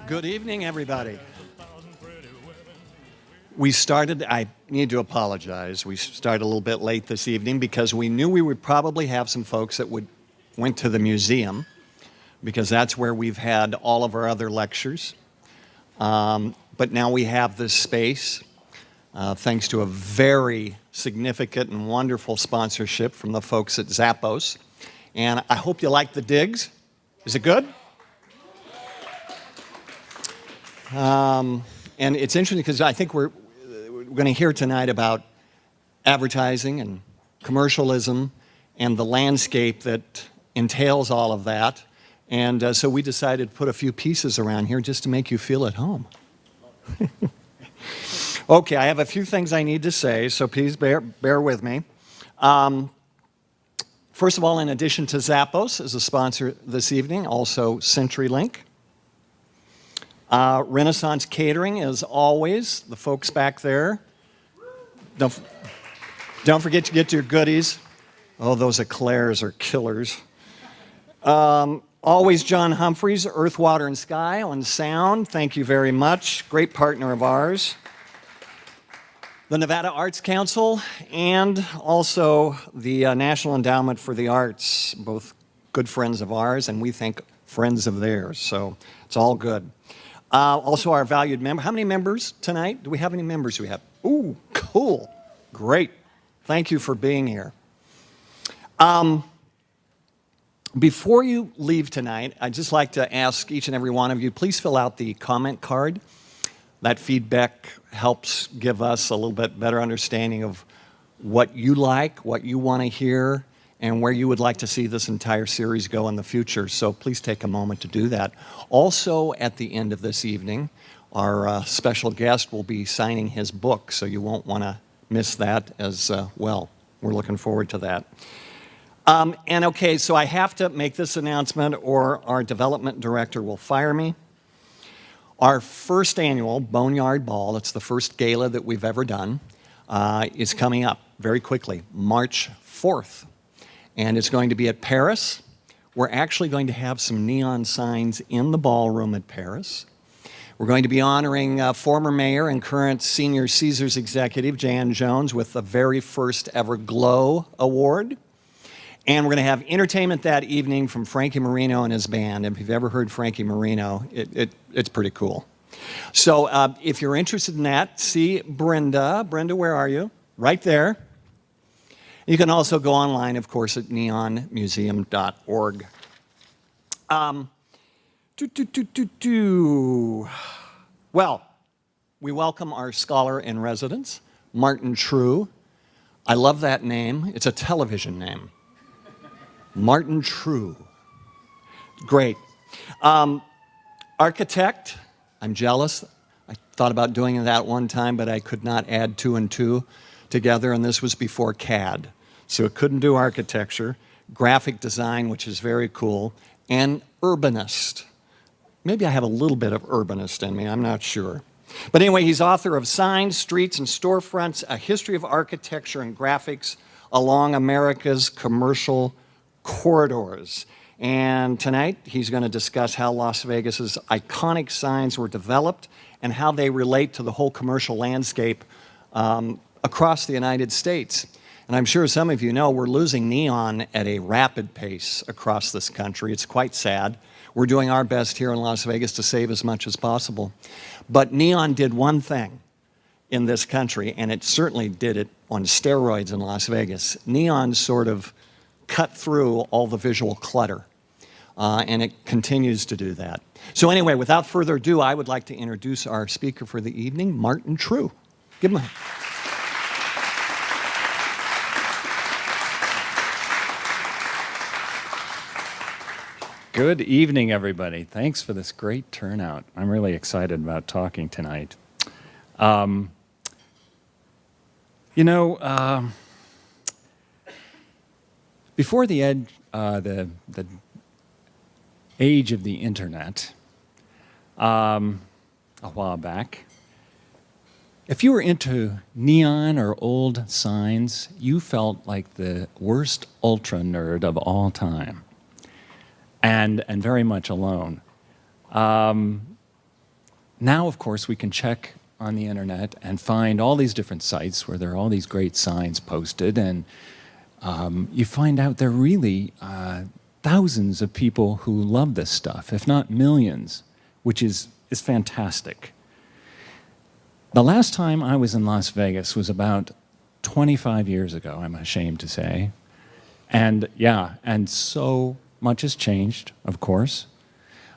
Good evening, everybody. I need to apologize. We started a little bit late this evening because we knew we would probably have some folks that went to the museum because that's where we've had all of our other lectures. But now we have this space thanks to a very significant and wonderful sponsorship from the folks at Zappos. And I hope you like the digs. Is it good? And it's interesting because I think we're going to hear tonight about advertising and commercialism and the landscape that entails all of that. And so we decided to put a few pieces around here just to make you feel at home. Okay, I have a few things I need to say, so please bear with me. First of all, in addition to Zappos as a sponsor this evening, also CenturyLink. Renaissance Catering, as always, the folks back there. Don't forget to get your goodies. Oh, those eclairs are killers. Always John Humphreys, Earth, Water, and Sky on sound. Thank you very much. Great partner of ours. The Nevada Arts Council and also the National Endowment for the Arts, both good friends of ours, and we think friends of theirs. So it's all good. Also our valued member. How many members tonight? Do we have any members we have? Ooh, cool. Great. Thank you for being here. Before you leave tonight, I'd just like to ask each and every one of you, please fill out the comment card. That feedback helps give us a little bit better understanding of what you like, what you want to hear, and where you would like to see this entire series go in the future. So please take a moment to do that. Also, at the end of this evening, our special guest will be signing his book, so you won't want to miss that as well. We're looking forward to that. And okay, so I have to make this announcement or our development director will fire me. Our first annual Boneyard Ball, it's the first gala that we've ever done, is coming up very quickly, March 4th. And it's going to be at Paris. We're actually going to have some neon signs in the ballroom at Paris. We're going to be honoring former mayor and current senior Caesars executive, Jan Jones, with the very first ever Glow Award. And we're going to have entertainment that evening from Frankie Marino and his band. If you've ever heard Frankie Marino, it's pretty cool. So if you're interested in that, see Brenda. Brenda, where are you? Right there. You can also go online, of course, at neonmuseum.org. Well, we welcome our scholar in residence, Martin Treu. I love that name. It's a television name. Martin Treu. Great. Architect, I'm jealous. I thought about doing that one time, but I could not add 2 and 2 together, and this was before CAD. So it couldn't do architecture, graphic design, which is very cool, and urbanist. Maybe I have a little bit of urbanist in me, I'm not sure. But anyway, he's author of Signs, Streets, and Storefronts, A History of Architecture and Graphics Along America's Commercial Corridors. And tonight, he's going to discuss how Las Vegas's iconic signs were developed and how they relate to the whole commercial landscape across the United States. And I'm sure some of you know we're losing neon at a rapid pace across this country. It's quite sad. We're doing our best here in Las Vegas to save as much as possible. But neon did one thing in this country, and it certainly did it on steroids in Las Vegas. Neon sort of cut through all the visual clutter, and it continues to do that. So anyway, without further ado, I would like to introduce our speaker for the evening, Martin Treu. Give him a... Good evening, everybody. Thanks for this great turnout. I'm really excited about talking tonight. Before the age of the internet, a while back, if you were into neon or old signs, you felt like the worst ultra nerd of all time. And very much alone. Now, of course, we can check on the internet and find all these different sites where there are all these great signs posted, and you find out there are really thousands of people who love this stuff, if not millions, which is fantastic. The last time I was in Las Vegas was about 25 years ago, I'm ashamed to say. And yeah, and so much has changed, of course.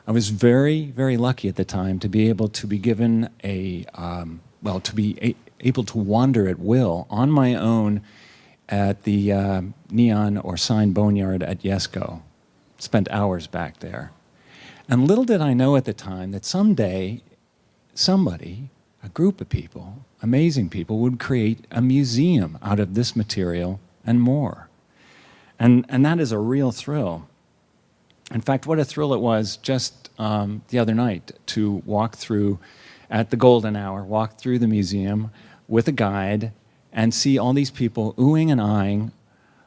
I was very, very lucky at the time to be able to be given able to wander at will on my own at the neon or sign boneyard at Yesco. Spent hours back there. And little did I know at the time that someday somebody, a group of people, amazing people, would create a museum out of this material and more. And that is a real thrill. In fact, what a thrill it was just the other night to walk through, at the golden hour, walk through the museum with a guide and see all these people oohing and eyeing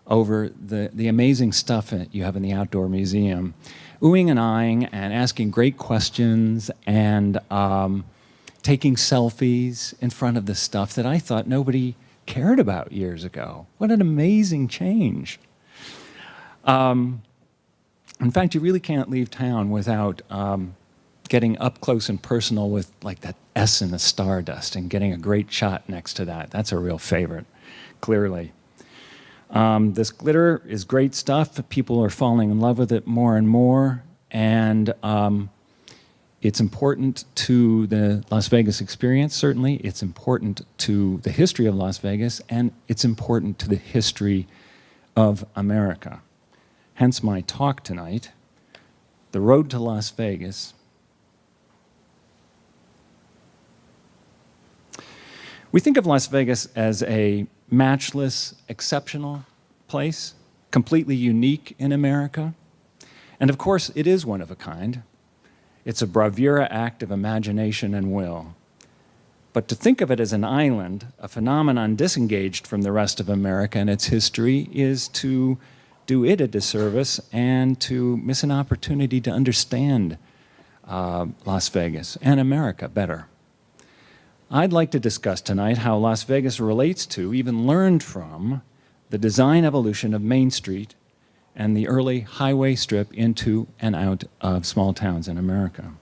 over the amazing stuff that you have in the outdoor museum, oohing and eyeing and asking great questions and taking selfies in front of this stuff that I thought nobody cared about years ago. What an amazing change. In fact, you really can't leave town without getting up close and personal with like that S in the stardust and getting a great shot next to that. That's a real favorite, clearly. This glitter is great stuff. People are falling in love with it more and more, and it's important to the Las Vegas experience, certainly. It's important to the history of Las Vegas, and it's important to the history of America. Hence my talk tonight, The Road to Las Vegas. We think of Las Vegas as a matchless, exceptional place, completely unique in America. And of course, it is one of a kind. It's a bravura act of imagination and will. But to think of it as an island, a phenomenon disengaged from the rest of America and its history, is to do it a disservice and to miss an opportunity to understand Las Vegas and America better. I'd like to discuss tonight how Las Vegas relates to, even learned from, the design evolution of Main Street and the early highway strip into and out of small towns in America.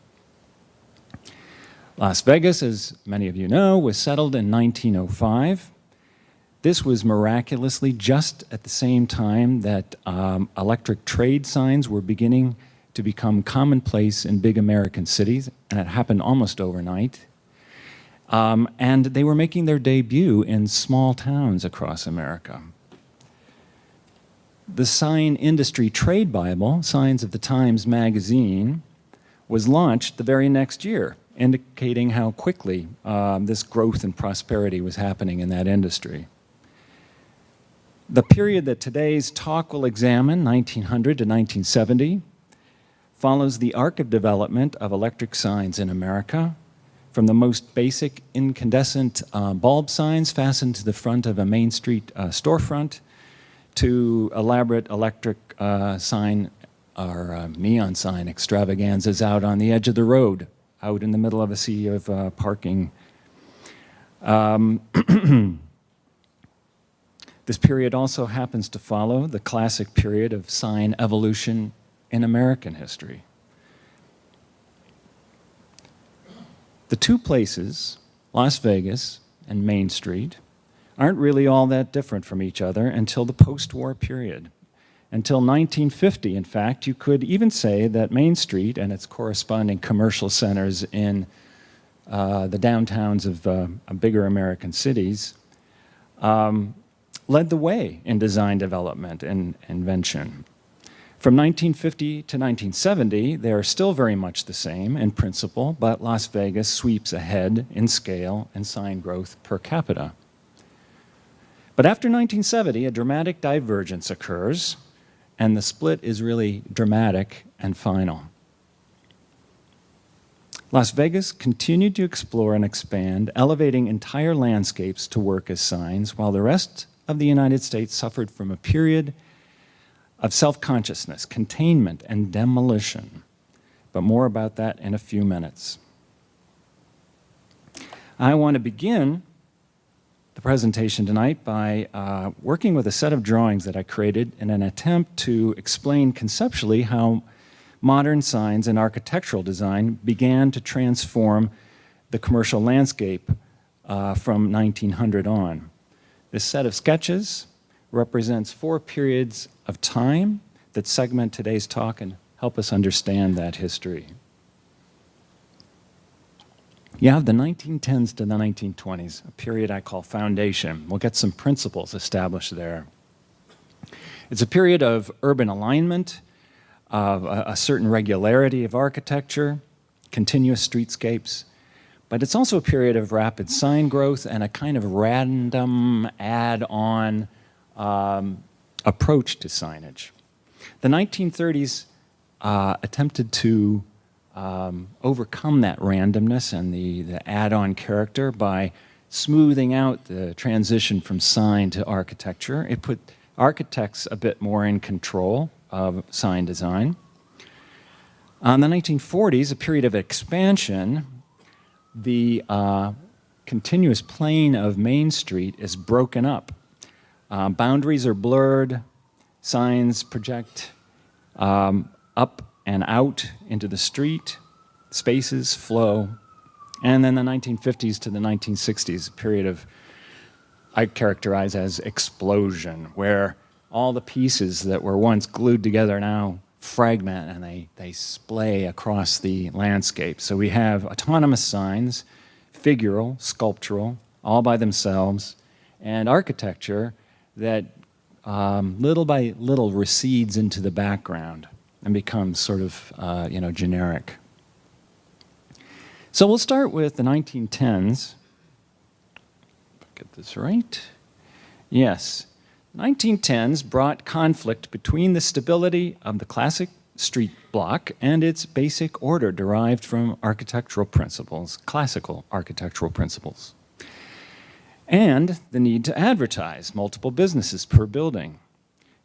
Las Vegas, as many of you know, was settled in 1905. This was miraculously just at the same time that electric trade signs were beginning to become commonplace in big American cities, and it happened almost overnight. And they were making their debut in small towns across America. The Sign Industry Trade Bible, Signs of the Times magazine, was launched the very next year, indicating how quickly this growth and prosperity was happening in that industry. The period that today's talk will examine, 1900 to 1970, follows the arc of development of electric signs in America, from the most basic incandescent bulb signs fastened to the front of a Main Street storefront to elaborate electric sign or neon sign extravaganzas out on the edge of the road, out in the middle of a sea of parking. This period also happens to follow the classic period of sign evolution in American history. The two places, Las Vegas and Main Street, aren't really all that different from each other until the post-war period. Until 1950, in fact, you could even say that Main Street and its corresponding commercial centers in the downtowns of bigger American cities led the way in design development and invention. From 1950 to 1970, they are still very much the same in principle, but Las Vegas sweeps ahead in scale and sign growth per capita. But after 1970, a dramatic divergence occurs, and the split is really dramatic and final. Las Vegas continued to explore and expand, elevating entire landscapes to work as signs, while the rest of the United States suffered from a period of self-consciousness, containment, and demolition. but more about that in a few minutes. I want to begin the presentation tonight by working with a set of drawings that I created in an attempt to explain conceptually how modern signs and architectural design began to transform the commercial landscape from 1900 on. This set of sketches represents 4 periods of time that segment today's talk and help us understand that history. You have the 1910s to the 1920s, a period I call foundation. We'll get some principles established there. It's a period of urban alignment, of a certain regularity of architecture, continuous streetscapes, but it's also a period of rapid sign growth and a kind of random add-on approach to signage. The 1930s attempted to overcome that randomness and the add-on character by smoothing out the transition from sign to architecture. It put architects a bit more in control of sign design. In the 1940s, a period of expansion, the continuous plane of Main Street is broken up. Boundaries are blurred, signs project up and out into the street, spaces flow. And then the 1950s to the 1960s, a period of, I characterize as explosion, where all the pieces that were once glued together now fragment and they splay across the landscape. So we have autonomous signs, figural, sculptural, all by themselves, and architecture that little by little recedes into the background and becomes sort of, generic. So we'll start with the 1910s. Get this right. Yes. 1910s brought conflict between the stability of the classic street block and its basic order derived from architectural principles, classical architectural principles, and the need to advertise multiple businesses per building.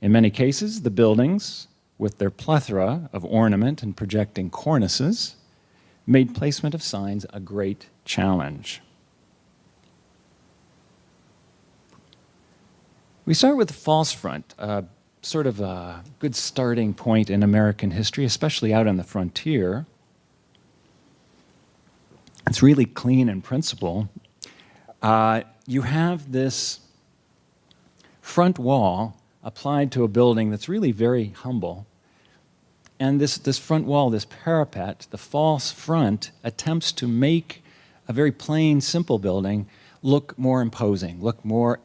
In many cases, the buildings, with their plethora of ornament and projecting cornices, made placement of signs a great challenge. We start with the false front, sort of a good starting point in American history, especially out on the frontier. It's really clean in principle. You have this front wall applied to a building that's really very humble. And this front wall, this parapet, the false front, attempts to make a very plain, simple building look more imposing, look more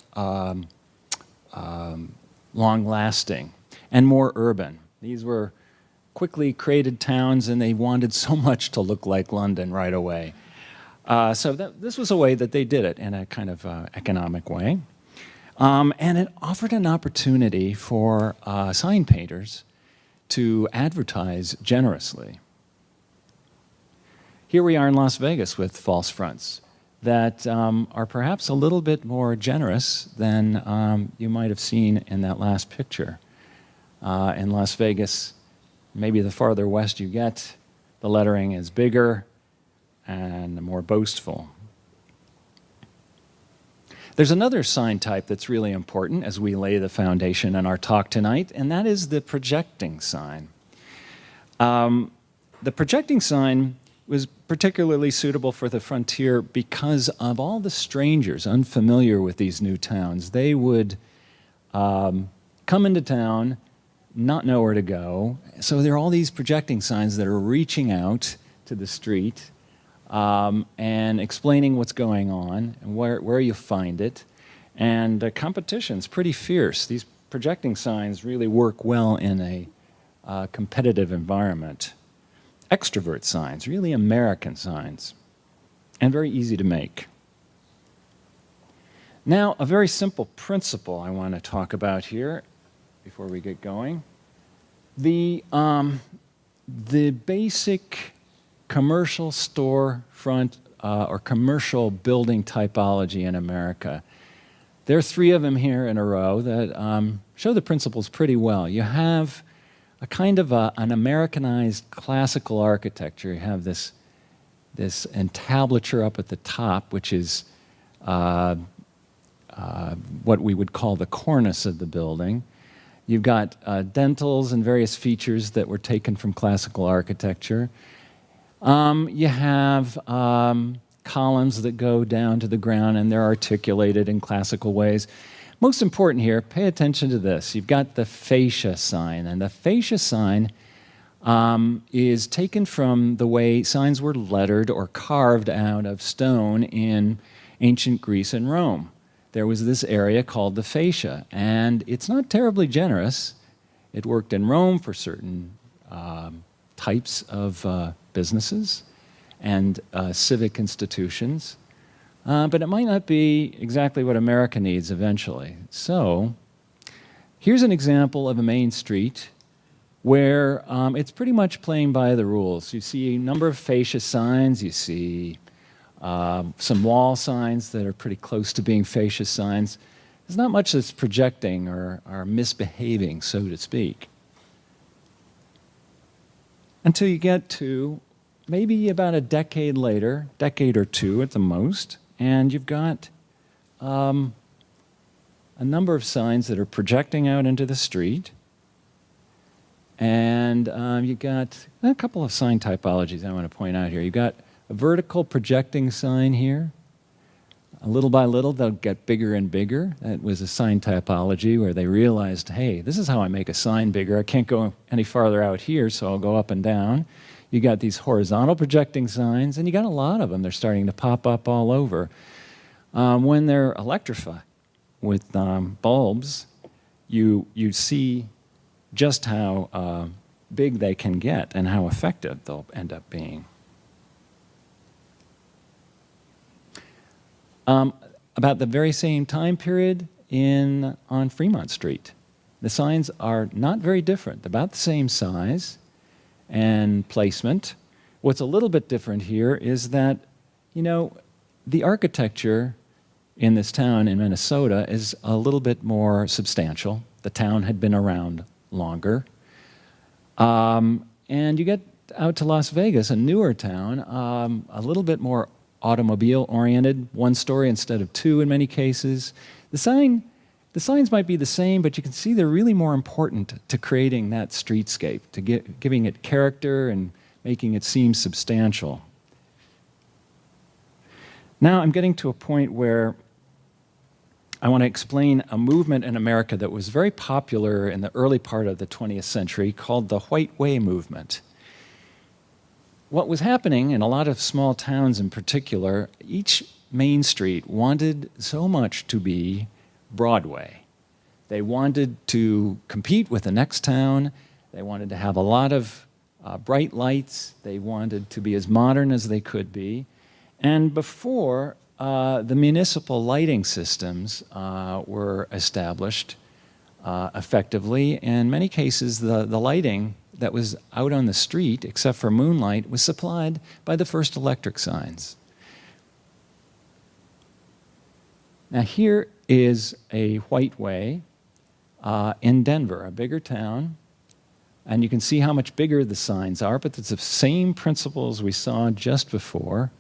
long-lasting, and more urban. These were quickly created towns, and they wanted so much to look like London right away. So this was a way that they did it in a kind of economic way. And it offered an opportunity for sign painters to advertise generously. Here we are in Las Vegas with false fronts that are perhaps a little bit more generous than you might have seen in that last picture. In Las Vegas, maybe the farther west you get, the lettering is bigger and more boastful. There's another sign type that's really important as we lay the foundation in our talk tonight, and that is the projecting sign. The projecting sign was particularly suitable for the frontier because of all the strangers unfamiliar with these new towns. They would come into town, not know where to go. So there are all these projecting signs that are reaching out to the street and explaining what's going on and where you find it. And the competition's pretty fierce. These projecting signs really work well in a competitive environment. Extrovert signs, really American signs, and very easy to make. Now, a very simple principle I want to talk about here before we get going. The basic commercial store front or commercial building typology in America. There are 3 of them here in a row that show the principles pretty well. You have a kind of an Americanized classical architecture. You have this entablature up at the top, which is what we would call the cornice of the building. You've got dentils and various features that were taken from classical architecture. You have columns that go down to the ground, and they're articulated in classical ways. Most important here, pay attention to this. You've got the fascia sign, and the fascia sign is taken from the way signs were lettered or carved out of stone in ancient Greece and Rome. There was this area called the fascia, and it's not terribly generous. It worked in Rome for certain types of businesses and civic institutions, but it might not be exactly what America needs eventually. So here's an example of a main street where it's pretty much playing by the rules. You see a number of fascia signs. You see some wall signs that are pretty close to being fascia signs. There's not much that's projecting or misbehaving, so to speak, until you get to maybe about a decade later, decade or two at the most, and you've got a number of signs that are projecting out into the street. And you've got a couple of sign typologies I want to point out here. You've got a vertical projecting sign here. Little by little, they'll get bigger and bigger. That was a sign typology where they realized, hey, this is how I make a sign bigger. I can't go any farther out here, so I'll go up and down. You got these horizontal projecting signs, and you got a lot of them. They're starting to pop up all over. When they're electrified with bulbs, you see just how big they can get and how effective they'll end up being. About the very same time period on Fremont Street. The signs are not very different, about the same size and placement. What's a little bit different here is that, the architecture in this town in Minnesota is a little bit more substantial. The town had been around longer. And you get out to Las Vegas, a newer town, a little bit more automobile-oriented, one story instead of two in many cases. The signs might be the same, but you can see they're really more important to creating that streetscape, to giving it character and making it seem substantial. Now I'm getting to a point where I want to explain a movement in America that was very popular in the early part of the 20th century called the White Way movement. What was happening in a lot of small towns in particular, each main street wanted so much to be Broadway. They wanted to compete with the next town. They wanted to have a lot of bright lights. They wanted to be as modern as they could be. And before the municipal lighting systems were established effectively, in many cases the lighting that was out on the street, except for moonlight, was supplied by the first electric signs. Now here is a White Way in Denver, a bigger town, and you can see how much bigger the signs are, but it's the same principles we saw just before.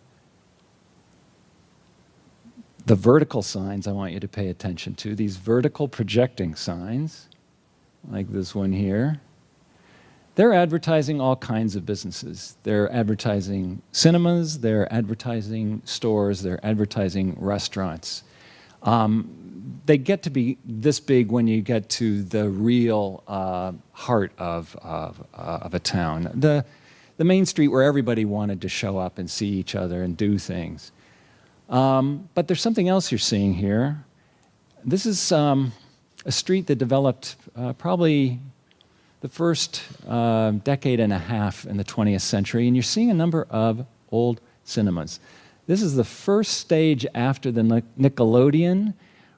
The vertical signs I want you to pay attention to, these vertical projecting signs, like this one here. They're advertising all kinds of businesses. They're advertising cinemas, they're advertising stores, they're advertising restaurants. They get to be this big when you get to the real heart of a town. The main street where everybody wanted to show up and see each other and do things. But there's something else you're seeing here. This is a street that developed probably the first decade and a half in the 20th century, and you're seeing a number of old cinemas. This is the first stage after the Nickelodeon,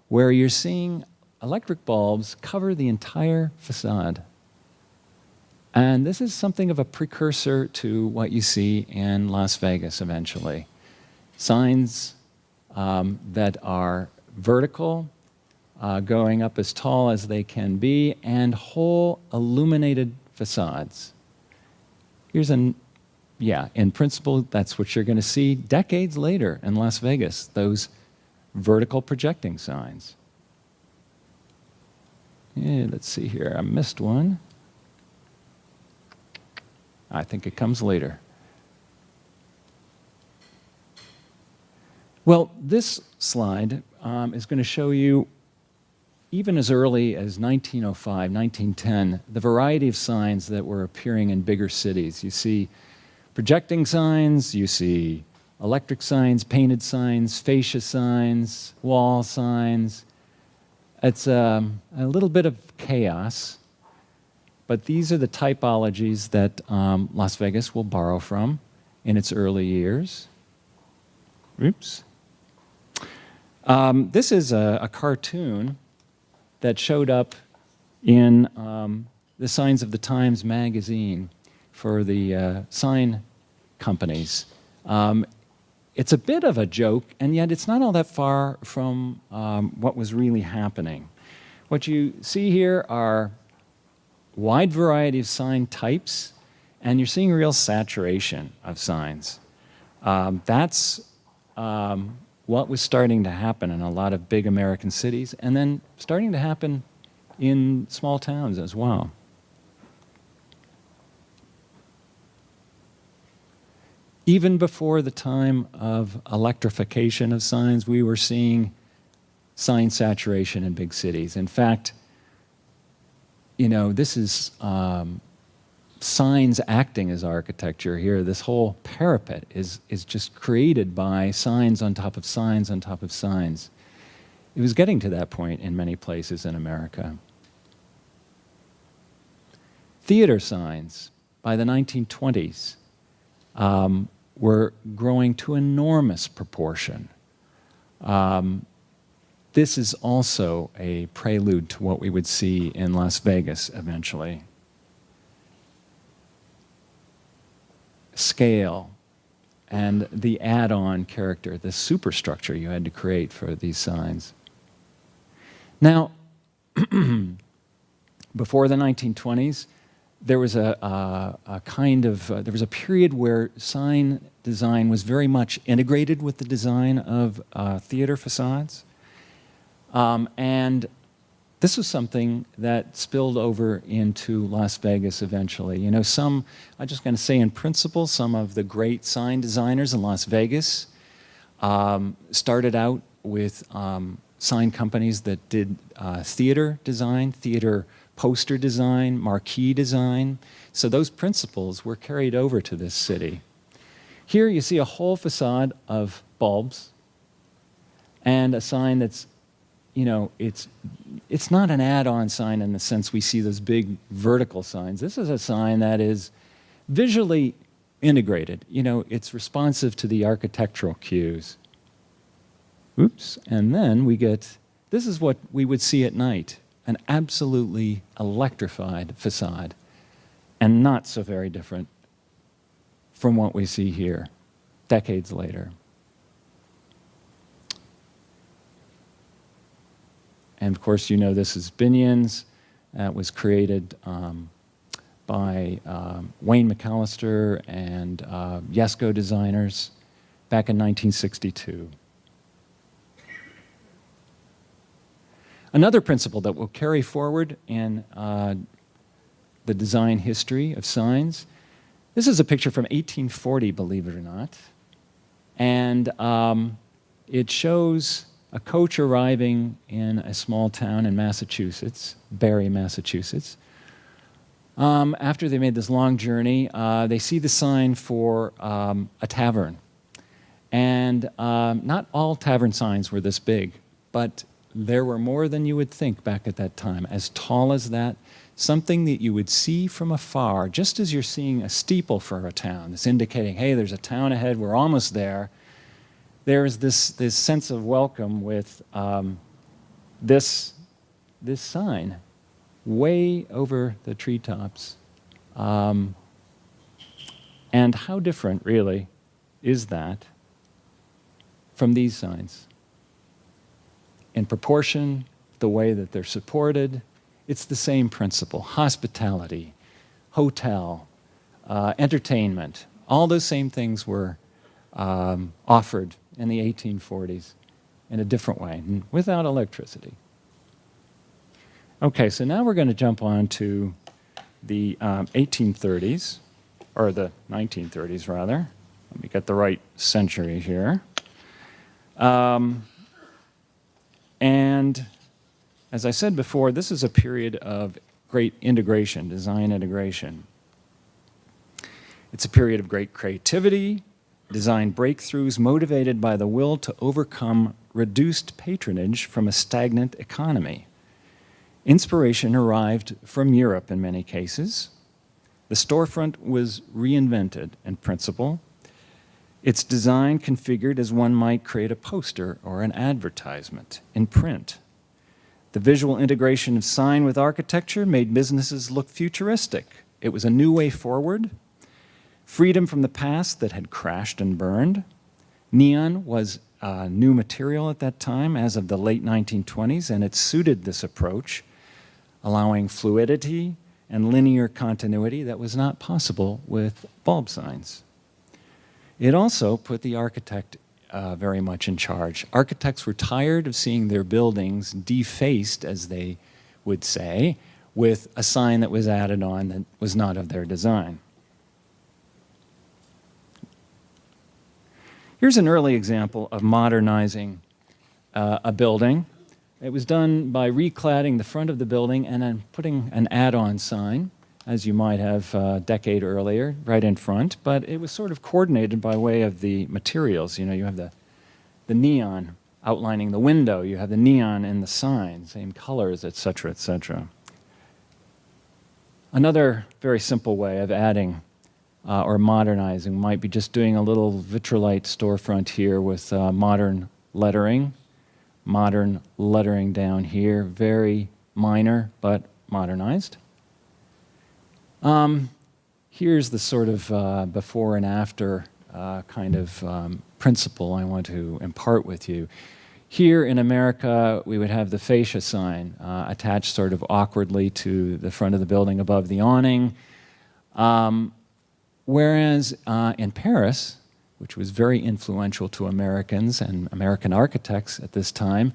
where you're seeing electric bulbs cover the entire facade. And this is something of a precursor to what you see in Las Vegas eventually. Signs that are vertical, going up as tall as they can be, and whole illuminated facades. In principle, that's what you're going to see decades later in Las Vegas, those vertical projecting signs. Yeah, let's see here. I missed one. I think it comes later. Well, this slide is going to show you, even as early as 1905, 1910, the variety of signs that were appearing in bigger cities. You see projecting signs, you see electric signs, painted signs, fascia signs, wall signs. It's a little bit of chaos, but these are the typologies that Las Vegas will borrow from in its early years. Oops. This is a cartoon that showed up in the Signs of the Times magazine for the sign companies. It's a bit of a joke, and yet it's not all that far from what was really happening. What you see here are wide variety of sign types, and you're seeing real saturation of signs. That's what was starting to happen in a lot of big American cities, and then starting to happen in small towns as well. Even before the time of electrification of signs, we were seeing sign saturation in big cities. In fact, this is signs acting as architecture here. This whole parapet is just created by signs on top of signs on top of signs. It was getting to that point in many places in America. Theater signs by the 1920s were growing to enormous proportion. This is also a prelude to what we would see in Las Vegas eventually. Scale and the add-on character, the superstructure you had to create for these signs. Now, before the 1920s, there was there was a period where sign design was very much integrated with the design of theater facades. And this was something that spilled over into Las Vegas eventually. I'm just going to say in principle, some of the great sign designers in Las Vegas started out with sign companies that did theater design, theater poster design, marquee design. So those principles were carried over to this city. Here you see a whole facade of bulbs and a sign that's, it's not an add-on sign in the sense we see those big vertical signs. This is a sign that is visually integrated. It's responsive to the architectural cues. Oops, and then this is what we would see at night, an absolutely electrified facade, and not so very different from what we see here, decades later. And of course, this is Binion's. That was created by Wayne McAllister and Yesco designers back in 1962. Another principle that will carry forward in the design history of signs. This is a picture from 1840, believe it or not. And it shows a coach arriving in a small town in Massachusetts, Barre, Massachusetts. After they made this long journey, they see the sign for a tavern. And not all tavern signs were this big, but there were more than you would think back at that time, as tall as that, something that you would see from afar, just as you're seeing a steeple for a town. It's indicating, hey, there's a town ahead, we're almost there. There's this sense of welcome with this sign way over the treetops. And how different, really, is that from these signs? In proportion, the way that they're supported, it's the same principle. Hospitality, hotel, entertainment. All those same things were offered in the 1840s in a different way, without electricity. Okay, so now we're going to jump on to the 1830s, or the 1930s, rather. Let me get the right century here. And as I said before, this is a period of great integration, design integration. It's a period of great creativity, design breakthroughs motivated by the will to overcome reduced patronage from a stagnant economy. Inspiration arrived from Europe in many cases. The storefront was reinvented in principle. Its design configured as one might create a poster or an advertisement in print. The visual integration of sign with architecture made businesses look futuristic. It was a new way forward, freedom from the past that had crashed and burned. Neon was a new material at that time, as of the late 1920s, and it suited this approach, allowing fluidity and linear continuity that was not possible with bulb signs. It also put the architect very much in charge. Architects were tired of seeing their buildings defaced, as they would say, with a sign that was added on that was not of their design. Here's an early example of modernizing a building. It was done by recladding the front of the building and then putting an add-on sign, as you might have a decade earlier, right in front, but it was sort of coordinated by way of the materials. You know, you have the neon outlining the window, you have the neon in the sign, same colors, et cetera, et cetera. Another very simple way of adding or modernizing might be just doing a little vitrolite storefront here with modern lettering down here, very minor but modernized. Here's the sort of before and after kind of principle I want to impart with you. Here in America, we would have the fascia sign attached sort of awkwardly to the front of the building above the awning. Whereas in Paris, which was very influential to Americans and American architects at this time,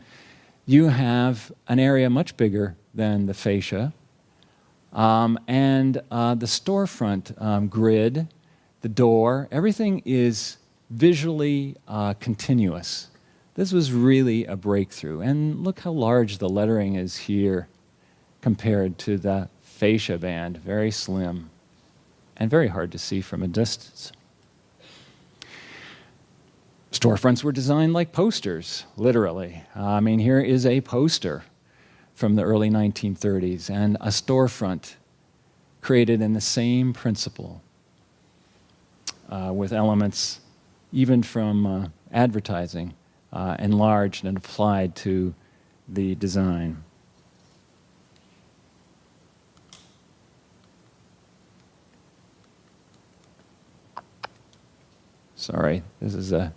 you have an area much bigger than the fascia. And the storefront grid, the door, everything is visually continuous. This was really a breakthrough. And look how large the lettering is here compared to the fascia band, very slim and very hard to see from a distance. Storefronts were designed like posters, literally. I mean, here is a poster from the early 1930s and a storefront created in the same principle with elements even from advertising enlarged and applied to the design. Sorry, this is a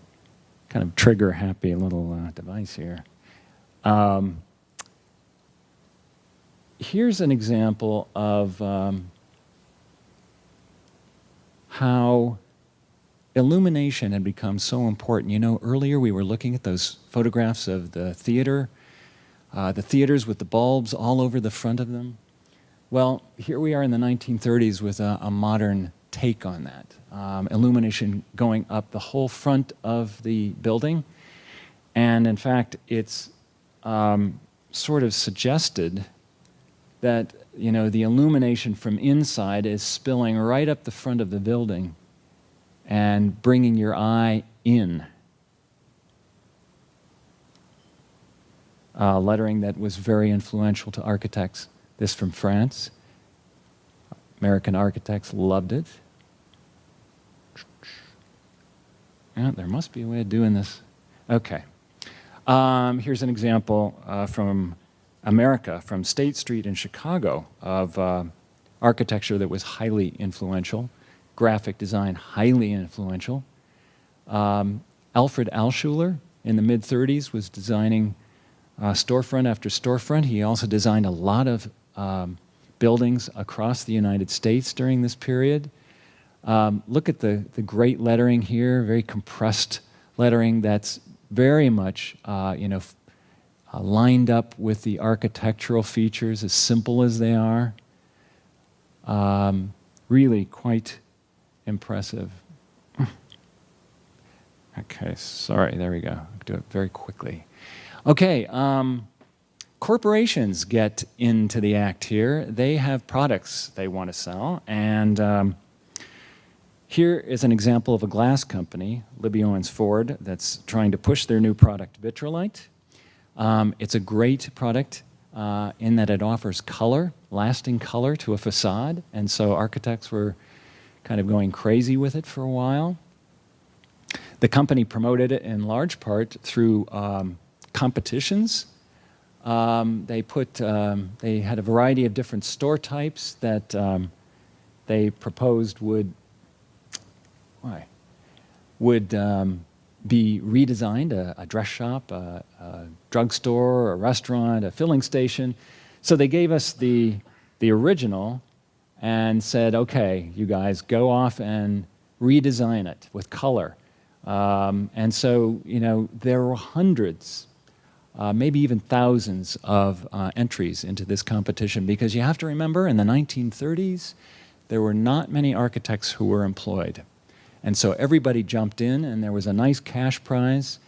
kind of trigger-happy little device here. Here's an example of how illumination had become so important. You know, earlier we were looking at those photographs of the theaters with the bulbs all over the front of them. Well, here we are in the 1930s with a modern take on that. Illumination going up the whole front of the building. And in fact, it's sort of suggested that, you know, the illumination from inside is spilling right up the front of the building and bringing your eye in. Lettering that was very influential to architects. This from France. American architects loved it. Yeah, there must be a way of doing this. Okay. Here's an example from America, from State Street in Chicago, of architecture that was highly influential, graphic design highly influential. Alfred Alschuler in the mid-30s was designing storefront after storefront. He also designed a lot of buildings across the United States during this period. Look at the great lettering here, very compressed lettering that's very much lined up with the architectural features, as simple as they are. Really quite impressive. Okay, sorry, there we go. I'll do it very quickly. Okay, corporations get into the act here. They have products they want to sell, and here is an example of a glass company, Libby Owens Ford, that's trying to push their new product, Vitrolite. It's a great product in that it offers color, lasting color to a facade, and so architects were kind of going crazy with it for a while. The company promoted it in large part through competitions. They had a variety of different store types that they proposed would be redesigned, a dress shop, a drugstore, a restaurant, a filling station. So they gave us the original and said, okay, you guys go off and redesign it with color. And so, there were hundreds, maybe even thousands of entries into this competition, because you have to remember, in the 1930s, there were not many architects who were employed. And so everybody jumped in, and there was a nice cash prize.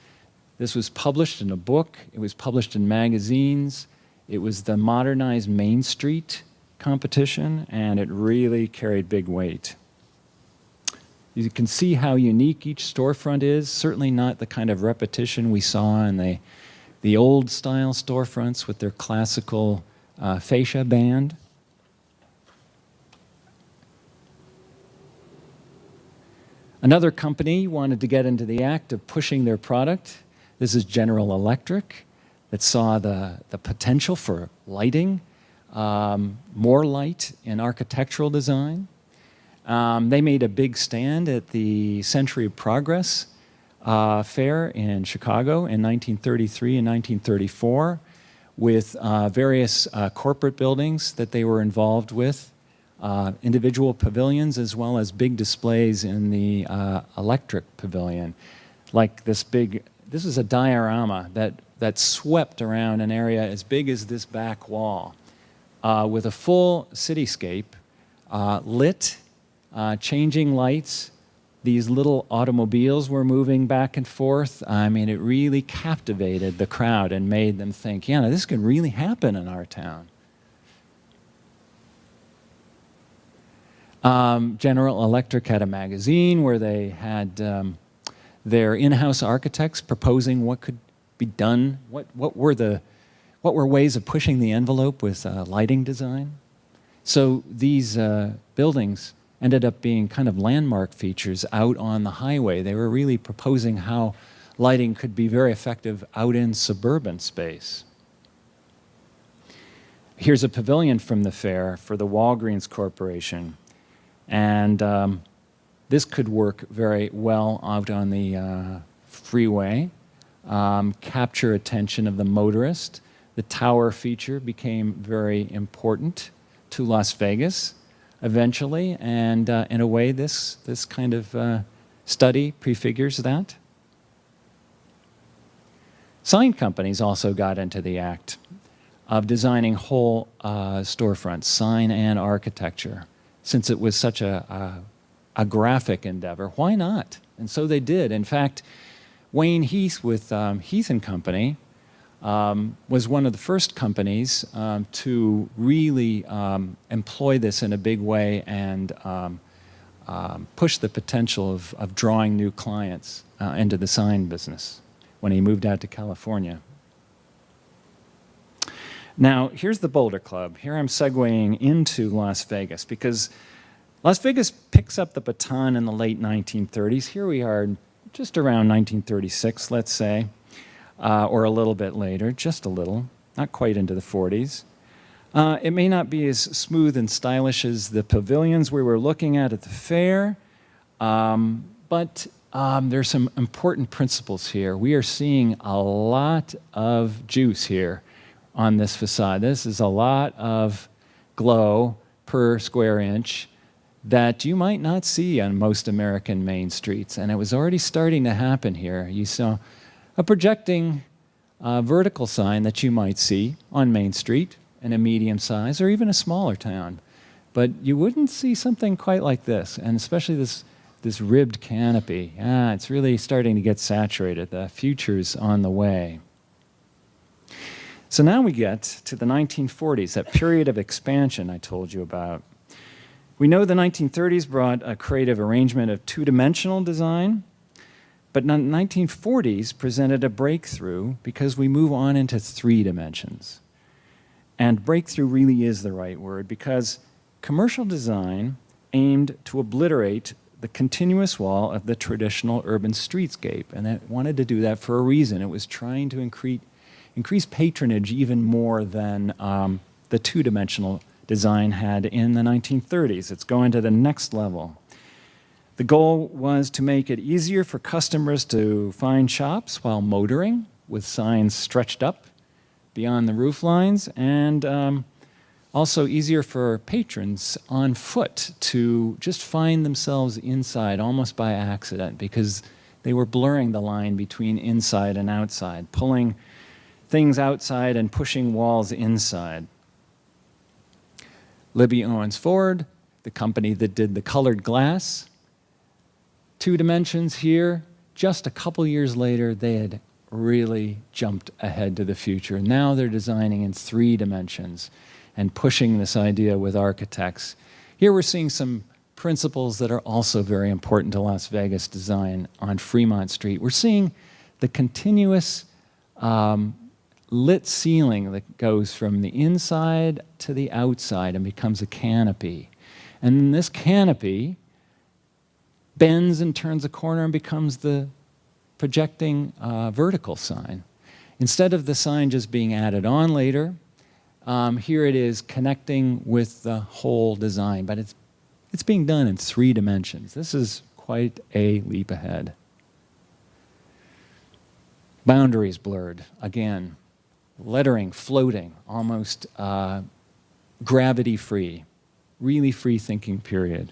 This was published in a book. It was published in magazines. It was the Modernized Main Street competition, and it really carried big weight. You can see how unique each storefront is, certainly not the kind of repetition we saw in the old-style storefronts with their classical fascia band. Another company wanted to get into the act of pushing their product. This is General Electric, that saw the potential for lighting, more light in architectural design. They made a big stand at the Century of Progress fair in Chicago in 1933 and 1934 with various corporate buildings that they were involved with, individual pavilions, as well as big displays in the electric pavilion. Like this is a diorama that swept around an area as big as this back wall with a full cityscape, lit, changing lights. These little automobiles were moving back and forth. I mean, it really captivated the crowd and made them think, yeah, this could really happen in our town. General Electric had a magazine where they had their in-house architects proposing what could be done, what were ways of pushing the envelope with lighting design. So these buildings ended up being kind of landmark features out on the highway. They were really proposing how lighting could be very effective out in suburban space. Here's a pavilion from the fair for the Walgreens Corporation. And this could work very well out on the freeway, capture attention of the motorist. The tower feature became very important to Las Vegas eventually, and in a way this kind of study prefigures that. Sign companies also got into the act of designing whole storefronts, sign and architecture. Since it was such a graphic endeavor, why not? And so they did. In fact, Wayne Heath with Heath & Company was one of the first companies to really employ this in a big way and push the potential of drawing new clients into the sign business when he moved out to California. Now, here's the Boulder Club. Here I'm segueing into Las Vegas because Las Vegas picks up the baton in the late 1930s. Here we are just around 1936, let's say, or a little bit later, just a little, not quite into the 40s. It may not be as smooth and stylish as the pavilions we were looking at the fair, but there's some important principles here. We are seeing a lot of juice here on this facade. This is a lot of glow per square inch that you might not see on most American main streets. And it was already starting to happen here. You saw a projecting vertical sign that you might see on Main Street in a medium size or even a smaller town. But you wouldn't see something quite like this, and especially this ribbed canopy. It's really starting to get saturated. The future's on the way. So now we get to the 1940s, that period of expansion I told you about. We know the 1930s brought a creative arrangement of two-dimensional design, but the 1940s presented a breakthrough because we move on into 3 dimensions. And breakthrough really is the right word, because commercial design aimed to obliterate the continuous wall of the traditional urban streetscape, and it wanted to do that for a reason. It was trying to increase patronage even more than the two-dimensional design had in the 1930s. It's going to the next level. The goal was to make it easier for customers to find shops while motoring, with signs stretched up beyond the roof lines, and also easier for patrons on foot to just find themselves inside almost by accident, because they were blurring the line between inside and outside, pulling things outside and pushing walls inside. Libby Owens Ford, the company that did the colored glass, 2 dimensions here. Just a couple years later, they had really jumped ahead to the future. Now they're designing in 3 dimensions and pushing this idea with architects. Here we're seeing some principles that are also very important to Las Vegas design on Fremont Street. We're seeing the continuous lit ceiling that goes from the inside to the outside and becomes a canopy. And this canopy bends and turns a corner and becomes the projecting vertical sign. Instead of the sign just being added on later, here it is connecting with the whole design, but it's being done in 3 dimensions. This is quite a leap ahead. Boundaries blurred, again. Lettering floating, almost gravity-free, really free-thinking period.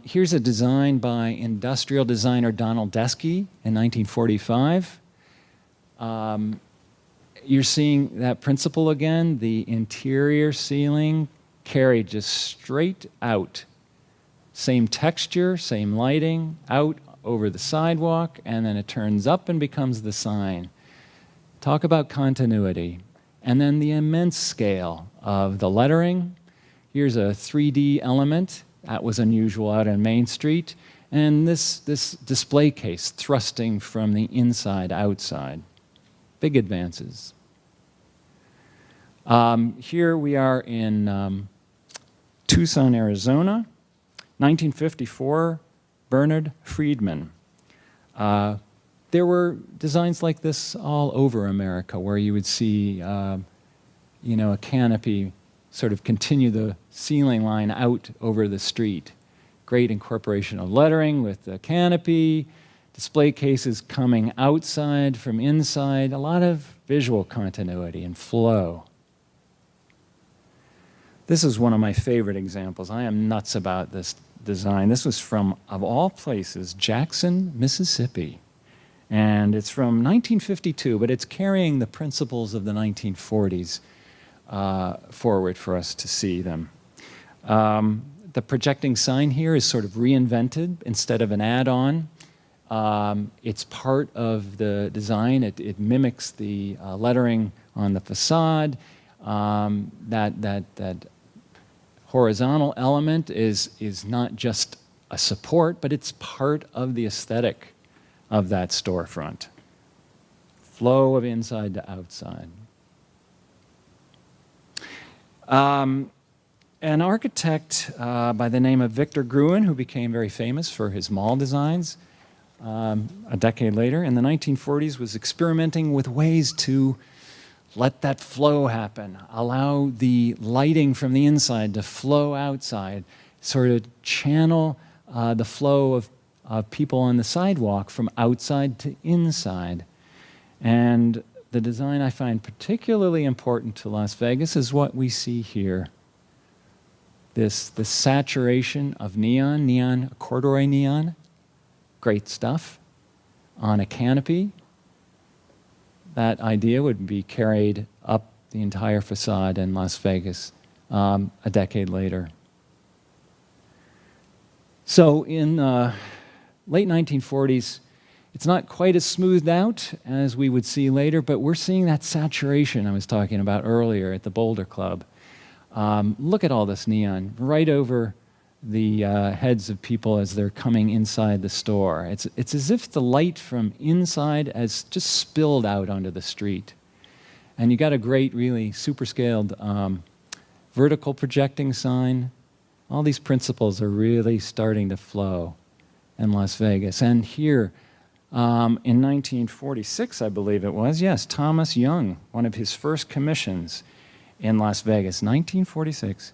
Here's a design by industrial designer Donald Deskey in 1945. You're seeing that principle again, the interior ceiling carried just straight out. Same texture, same lighting, out over the sidewalk, and then it turns up and becomes the sign. Talk about continuity. And then the immense scale of the lettering. Here's a 3D element. That was unusual out on Main Street. And this display case thrusting from the inside outside. Big advances. Here we are in Tucson, Arizona, 1954, Bernard Friedman. There were designs like this all over America, where you would see, a canopy sort of continue the ceiling line out over the street. Great incorporation of lettering with the canopy, display cases coming outside from inside, a lot of visual continuity and flow. This is one of my favorite examples. I am nuts about this design. This was from, of all places, Jackson, Mississippi. And it's from 1952, but it's carrying the principles of the 1940s forward for us to see them. The projecting sign here is sort of reinvented instead of an add-on. It's part of the design. It mimics the lettering on the facade. That horizontal element is not just a support, but it's part of the aesthetic of that storefront. Flow of inside to outside. An architect by the name of Victor Gruen, who became very famous for his mall designs a decade later, in the 1940s, was experimenting with ways to let that flow happen, allow the lighting from the inside to flow outside, sort of channel the flow of people on the sidewalk from outside to inside. And the design I find particularly important to Las Vegas is what we see here. This saturation of neon, corduroy neon, great stuff, on a canopy. That idea would be carried up the entire facade in Las Vegas a decade later. So in late 1940s, it's not quite as smoothed out as we would see later, but we're seeing that saturation I was talking about earlier at the Boulder Club. Look at all this neon right over the heads of people as they're coming inside the store. It's as if the light from inside has just spilled out onto the street. And you got a great, really super scaled vertical projecting sign. All these principles are really starting to flow in Las Vegas. And here, in 1946, I believe it was, yes, Thomas Young, one of his first commissions in Las Vegas, 1946.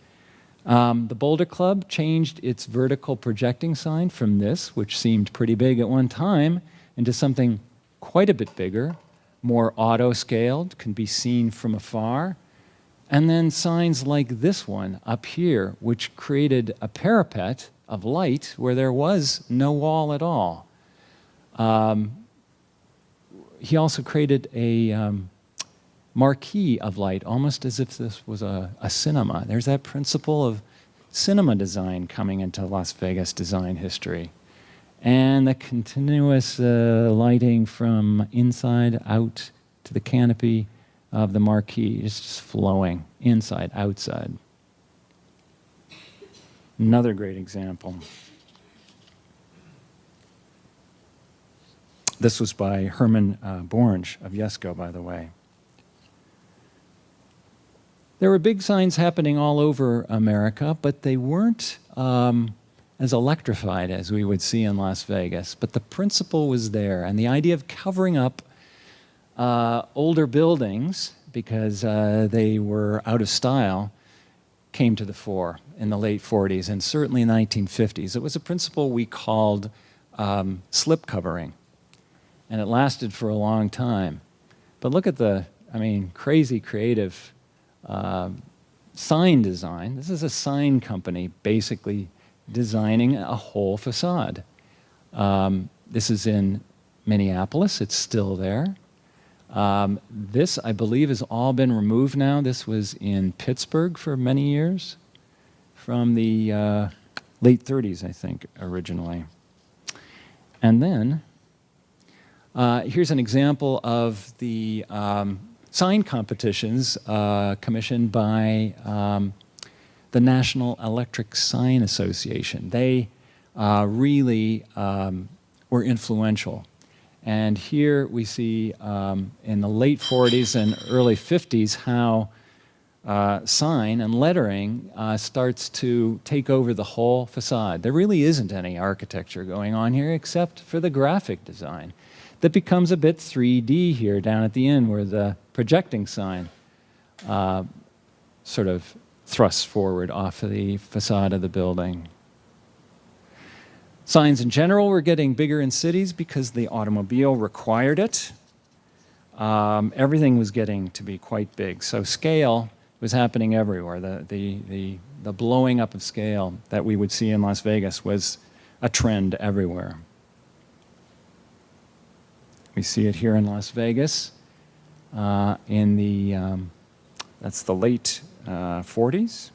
The Boulder Club changed its vertical projecting sign from this, which seemed pretty big at one time, into something quite a bit bigger, more auto-scaled, can be seen from afar. And then signs like this one up here, which created a parapet of light where there was no wall at all. He also created a marquee of light, almost as if this was a cinema. There's that principle of cinema design coming into Las Vegas design history. And the continuous lighting from inside out to the canopy of the marquee is just flowing inside, outside. Another great example. This was by Herman Bornge of Yesco, by the way. There were big signs happening all over America, but they weren't as electrified as we would see in Las Vegas. But the principle was there, and the idea of covering up older buildings because they were out of style came to the fore in the late 40s and certainly in the 1950s. It was a principle we called slip covering, and it lasted for a long time. But look at the, crazy creative sign design. This is a sign company basically designing a whole facade. This is in Minneapolis. It's still there. This, I believe, has all been removed now. This was in Pittsburgh for many years, from the late 30s, I think, originally. And then, here's an example of the sign competitions commissioned by the National Electric Sign Association. They really were influential. And here we see in the late 40s and early 50s how sign and lettering starts to take over the whole facade. There really isn't any architecture going on here except for the graphic design that becomes a bit 3D here down at the end where the projecting sign sort of thrusts forward off of the facade of the building. Signs in general were getting bigger in cities because the automobile required it. Everything was getting to be quite big. So scale was happening everywhere. The blowing up of scale that we would see in Las Vegas was a trend everywhere. We see it here in Las Vegas in the, that's the late 40s.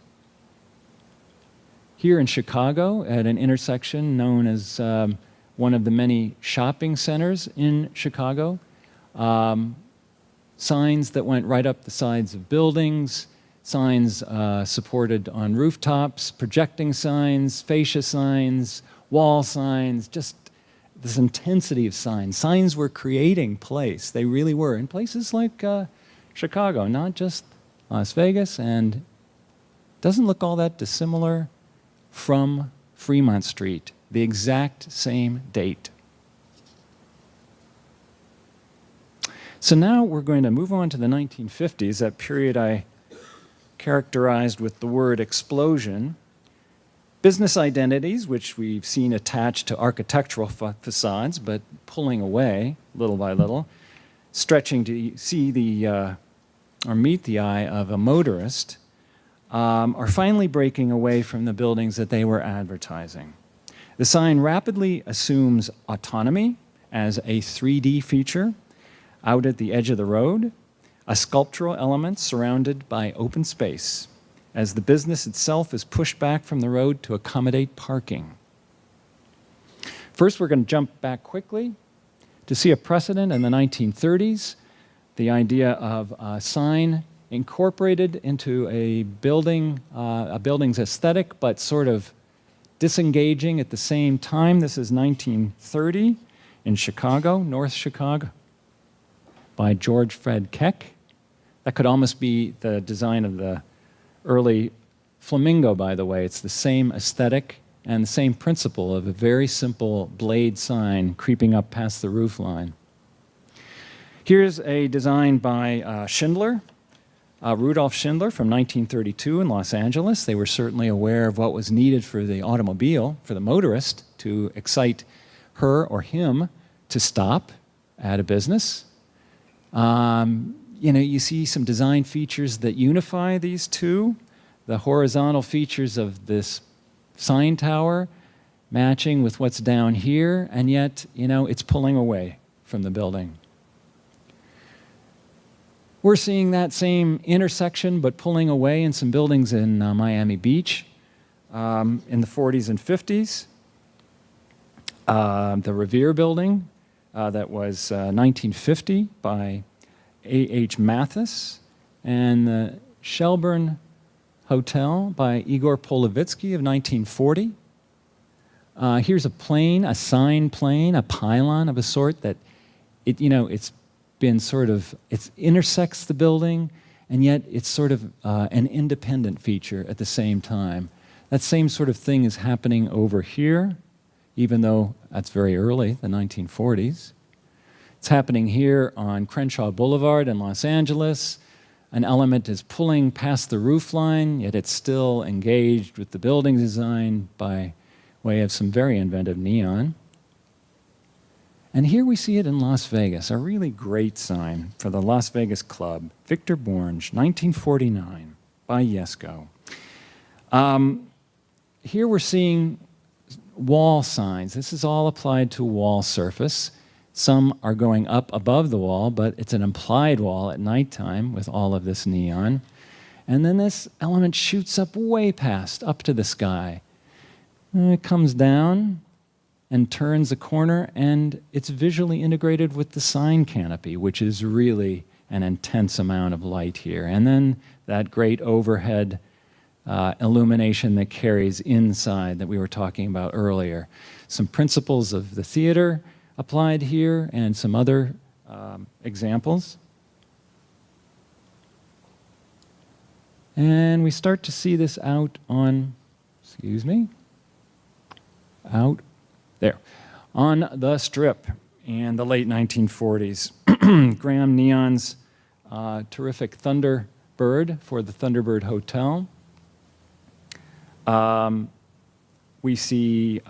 Here in Chicago, at an intersection known as one of the many shopping centers in Chicago, signs that went right up the sides of buildings, signs supported on rooftops, projecting signs, fascia signs, wall signs, just this intensity of signs. Signs were creating place. They really were, in places like Chicago, not just Las Vegas, and doesn't look all that dissimilar from Fremont Street, the exact same date. So now we're going to move on to the 1950s, that period I characterized with the word explosion. Business identities, which we've seen attached to architectural facades, but pulling away little by little. stretching to see the or meet the eye of a motorist, are finally breaking away from the buildings that they were advertising. The sign rapidly assumes autonomy as a 3D feature out at the edge of the road, a sculptural element surrounded by open space, as the business itself is pushed back from the road to accommodate parking. First, we're going to jump back quickly to see a precedent in the 1930s, the idea of a sign incorporated into a building's aesthetic, but sort of disengaging at the same time. This is 1930 in Chicago, North Chicago, by George Fred Keck. That could almost be the design of the early Flamingo, by the way. It's the same aesthetic and the same principle of a very simple blade sign creeping up past the roof line. Here's a design by Schindler, Rudolf Schindler from 1932 in Los Angeles. They were certainly aware of what was needed for the automobile, for the motorist, to excite her or him to stop at a business. You see some design features that unify these two. The horizontal features of this sign tower matching with what's down here, and yet, it's pulling away from the building. We're seeing that same intersection, but pulling away in some buildings in Miami Beach in the 40s and 50s. The Revere building that was 1950 by A.H. Mathis, and the Shelburne Hotel by Igor Polovitsky of 1940. Here's a plane, a sign plane, a pylon of a sort that it's been it intersects the building, and yet it's sort of an independent feature at the same time. That same sort of thing is happening over here, even though that's very early, the 1940s. It's happening here on Crenshaw Boulevard in Los Angeles. An element is pulling past the roof line, yet it's still engaged with the building design by way of some very inventive neon. And here we see it in Las Vegas, a really great sign for the Las Vegas Club, Victor Borge, 1949, by Yesco. Here we're seeing wall signs. This is all applied to a wall surface. Some are going up above the wall, but it's an implied wall at nighttime with all of this neon. And then this element shoots up way past, up to the sky. And it comes down and turns a corner, and it's visually integrated with the sign canopy, which is really an intense amount of light here. And then that great overhead illumination that carries inside that we were talking about earlier. Some principles of the theater applied here, and some other examples. And we start to see this out on, out there, on the Strip in the late 1940s. Graham Neon's terrific Thunderbird for the Thunderbird Hotel. We see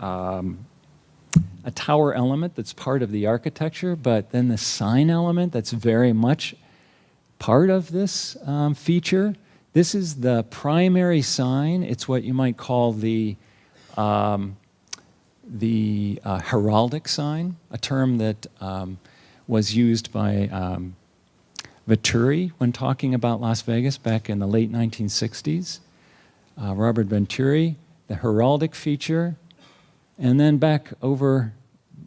a tower element that's part of the architecture, but then the sign element that's very much part of this feature. This is the primary sign. It's what you might call the heraldic sign, a term that was used by Venturi when talking about Las Vegas back in the late 1960s. Robert Venturi, the heraldic feature. And then back over,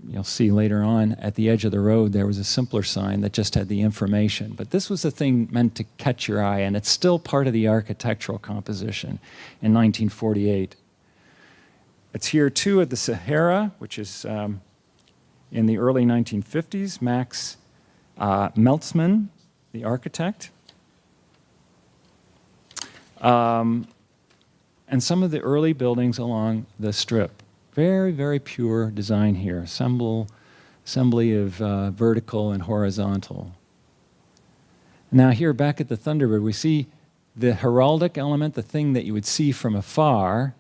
you'll see later on, at the edge of the road, there was a simpler sign that just had the information. But this was the thing meant to catch your eye, and it's still part of the architectural composition in 1948. It's here, too, at the Sahara, which is in the early 1950s. Max Meltzman, the architect. And some of the early buildings along the Strip. Very, very pure design here. Assembly of vertical and horizontal. Now here, back at the Thunderbird, we see the heraldic element, the thing that you would see from afar,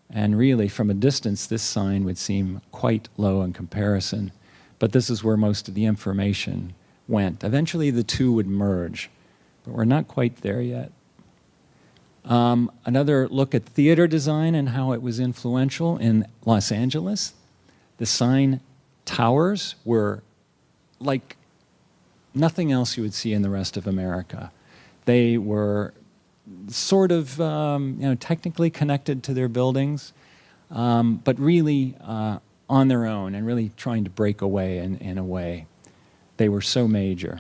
and really from a distance, this sign would seem quite low in comparison. But this is where most of the information went. Eventually the two would merge, but we're not quite there yet. Another look at theater design and how it was influential in Los Angeles. The sign towers were like nothing else you would see in the rest of America. They were sort of technically connected to their buildings, but really on their own and really trying to break away in a way. They were so major.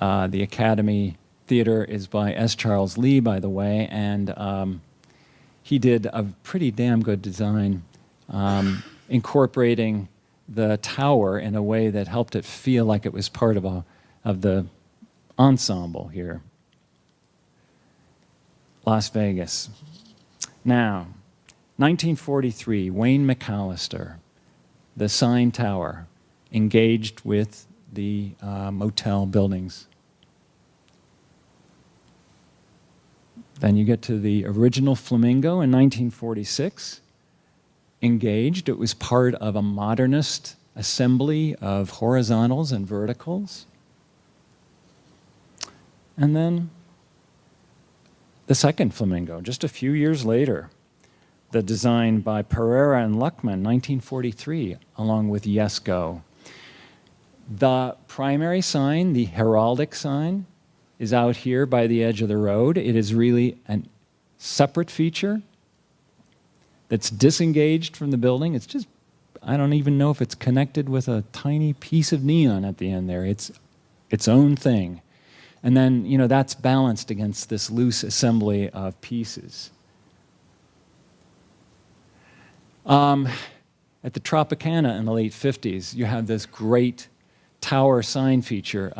The Academy Theater is by S. Charles Lee, by the way, and he did a pretty damn good design incorporating the tower in a way that helped it feel like it was part of the ensemble here. Las Vegas. Now, 1943, Wayne McAllister, the sign tower, engaged with the motel buildings. Then you get to the original Flamingo in 1946, engaged. It was part of a modernist assembly of horizontals and verticals. And then the second Flamingo, just a few years later, the design by Pereira and Luckman, 1943, along with Yes Go. The primary sign, the heraldic sign, is out here by the edge of the road. It is really a separate feature that's disengaged from the building. It's just, I don't even know if it's connected with a tiny piece of neon at the end there. It's its own thing. And then, that's balanced against this loose assembly of pieces. At the Tropicana in the late 50s, you have this great tower sign feature.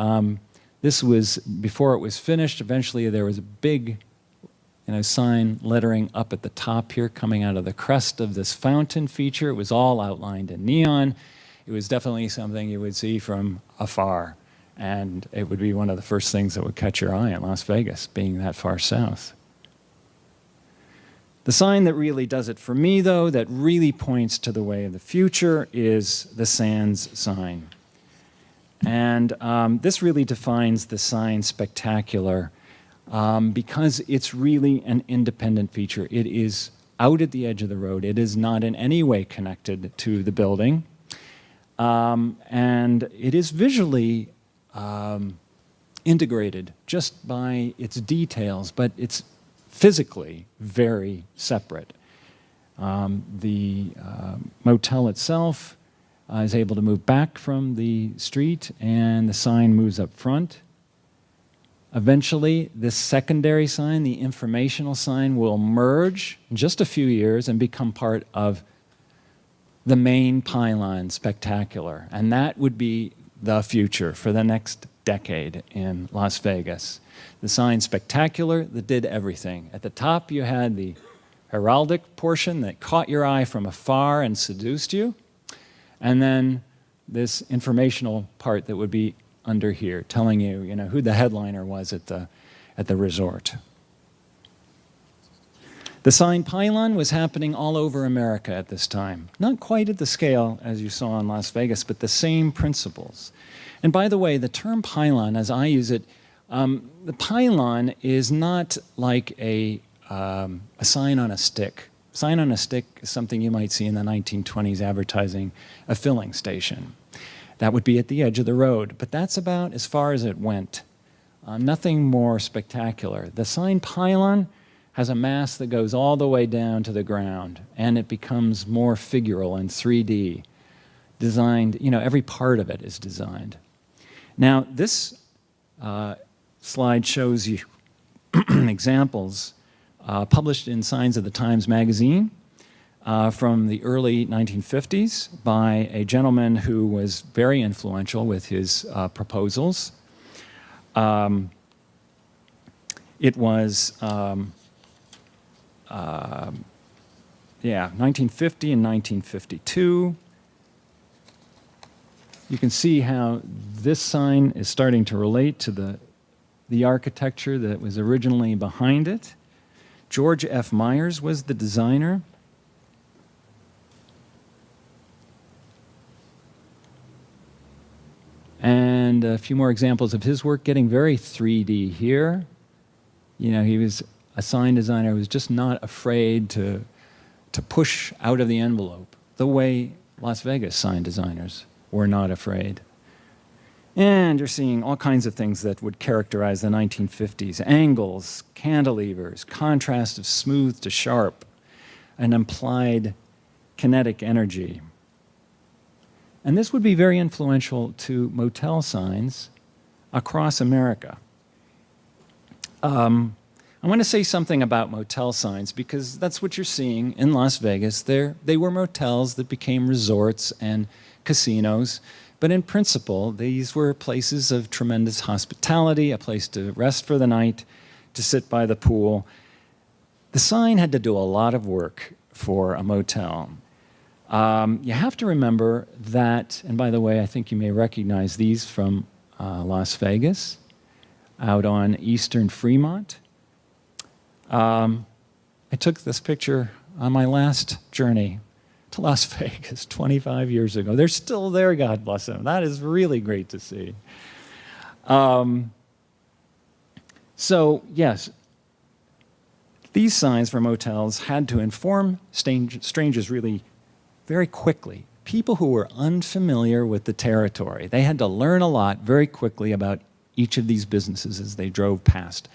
This was before it was finished. Eventually, there was a big, sign lettering up at the top here coming out of the crest of this fountain feature. It was all outlined in neon. It was definitely something you would see from afar. And it would be one of the first things that would catch your eye in Las Vegas, being that far south. The sign that really does it for me, though, that really points to the way of the future, is the Sands sign. And this really defines the sign spectacular because it's really an independent feature. It is out at the edge of the road. It is not in any way connected to the building. And it is visually integrated just by its details, but it's physically very separate. The motel itself is able to move back from the street, and the sign moves up front. Eventually, this secondary sign, the informational sign, will merge in just a few years and become part of the main Pylon spectacular. And that would be the future for the next decade in Las Vegas. The sign spectacular that did everything. At the top, you had the heraldic portion that caught your eye from afar and seduced you. And then this informational part that would be under here, telling you, who the headliner was at the resort. The sign Pylon was happening all over America at this time. Not quite at the scale as you saw in Las Vegas, but the same principles. And by the way, the term pylon, as I use it, the pylon is not like a sign on a stick. Sign on a stick is something you might see in the 1920s advertising a filling station. That would be at the edge of the road, but that's about as far as it went. Nothing more spectacular. The sign Pylon has a mast that goes all the way down to the ground, and it becomes more figural and 3D. Designed, every part of it is designed. Now, this slide shows you examples published in Signs of the Times magazine from the early 1950s by a gentleman who was very influential with his proposals. It was, 1950 and 1952. You can see how this sign is starting to relate to the architecture that was originally behind it. George F. Myers was the designer. And And a few more examples of his work, getting very 3D here. You know, he was a sign designer who was just not afraid to push out of the envelope, the way Las Vegas sign designers were not afraid. And you're seeing all kinds of things that would characterize the 1950s. Angles, cantilevers, contrast of smooth to sharp, an implied kinetic energy. And this would be very influential to motel signs across America. I want to say something about motel signs because that's what you're seeing in Las Vegas. They were motels that became resorts and casinos. But in principle, these were places of tremendous hospitality, a place to rest for the night, to sit by the pool. The sign had to do a lot of work for a motel. You have to remember that, and by the way, I think you may recognize these from Las Vegas, out on Eastern Fremont. I took this picture on my last journey to Las Vegas 25 years ago. They're still there, God bless them. That is really great to see. So, yes, these signs for motels had to inform strangers really very quickly. People who were unfamiliar with the territory. They had to learn a lot very quickly about each of these businesses as they drove past.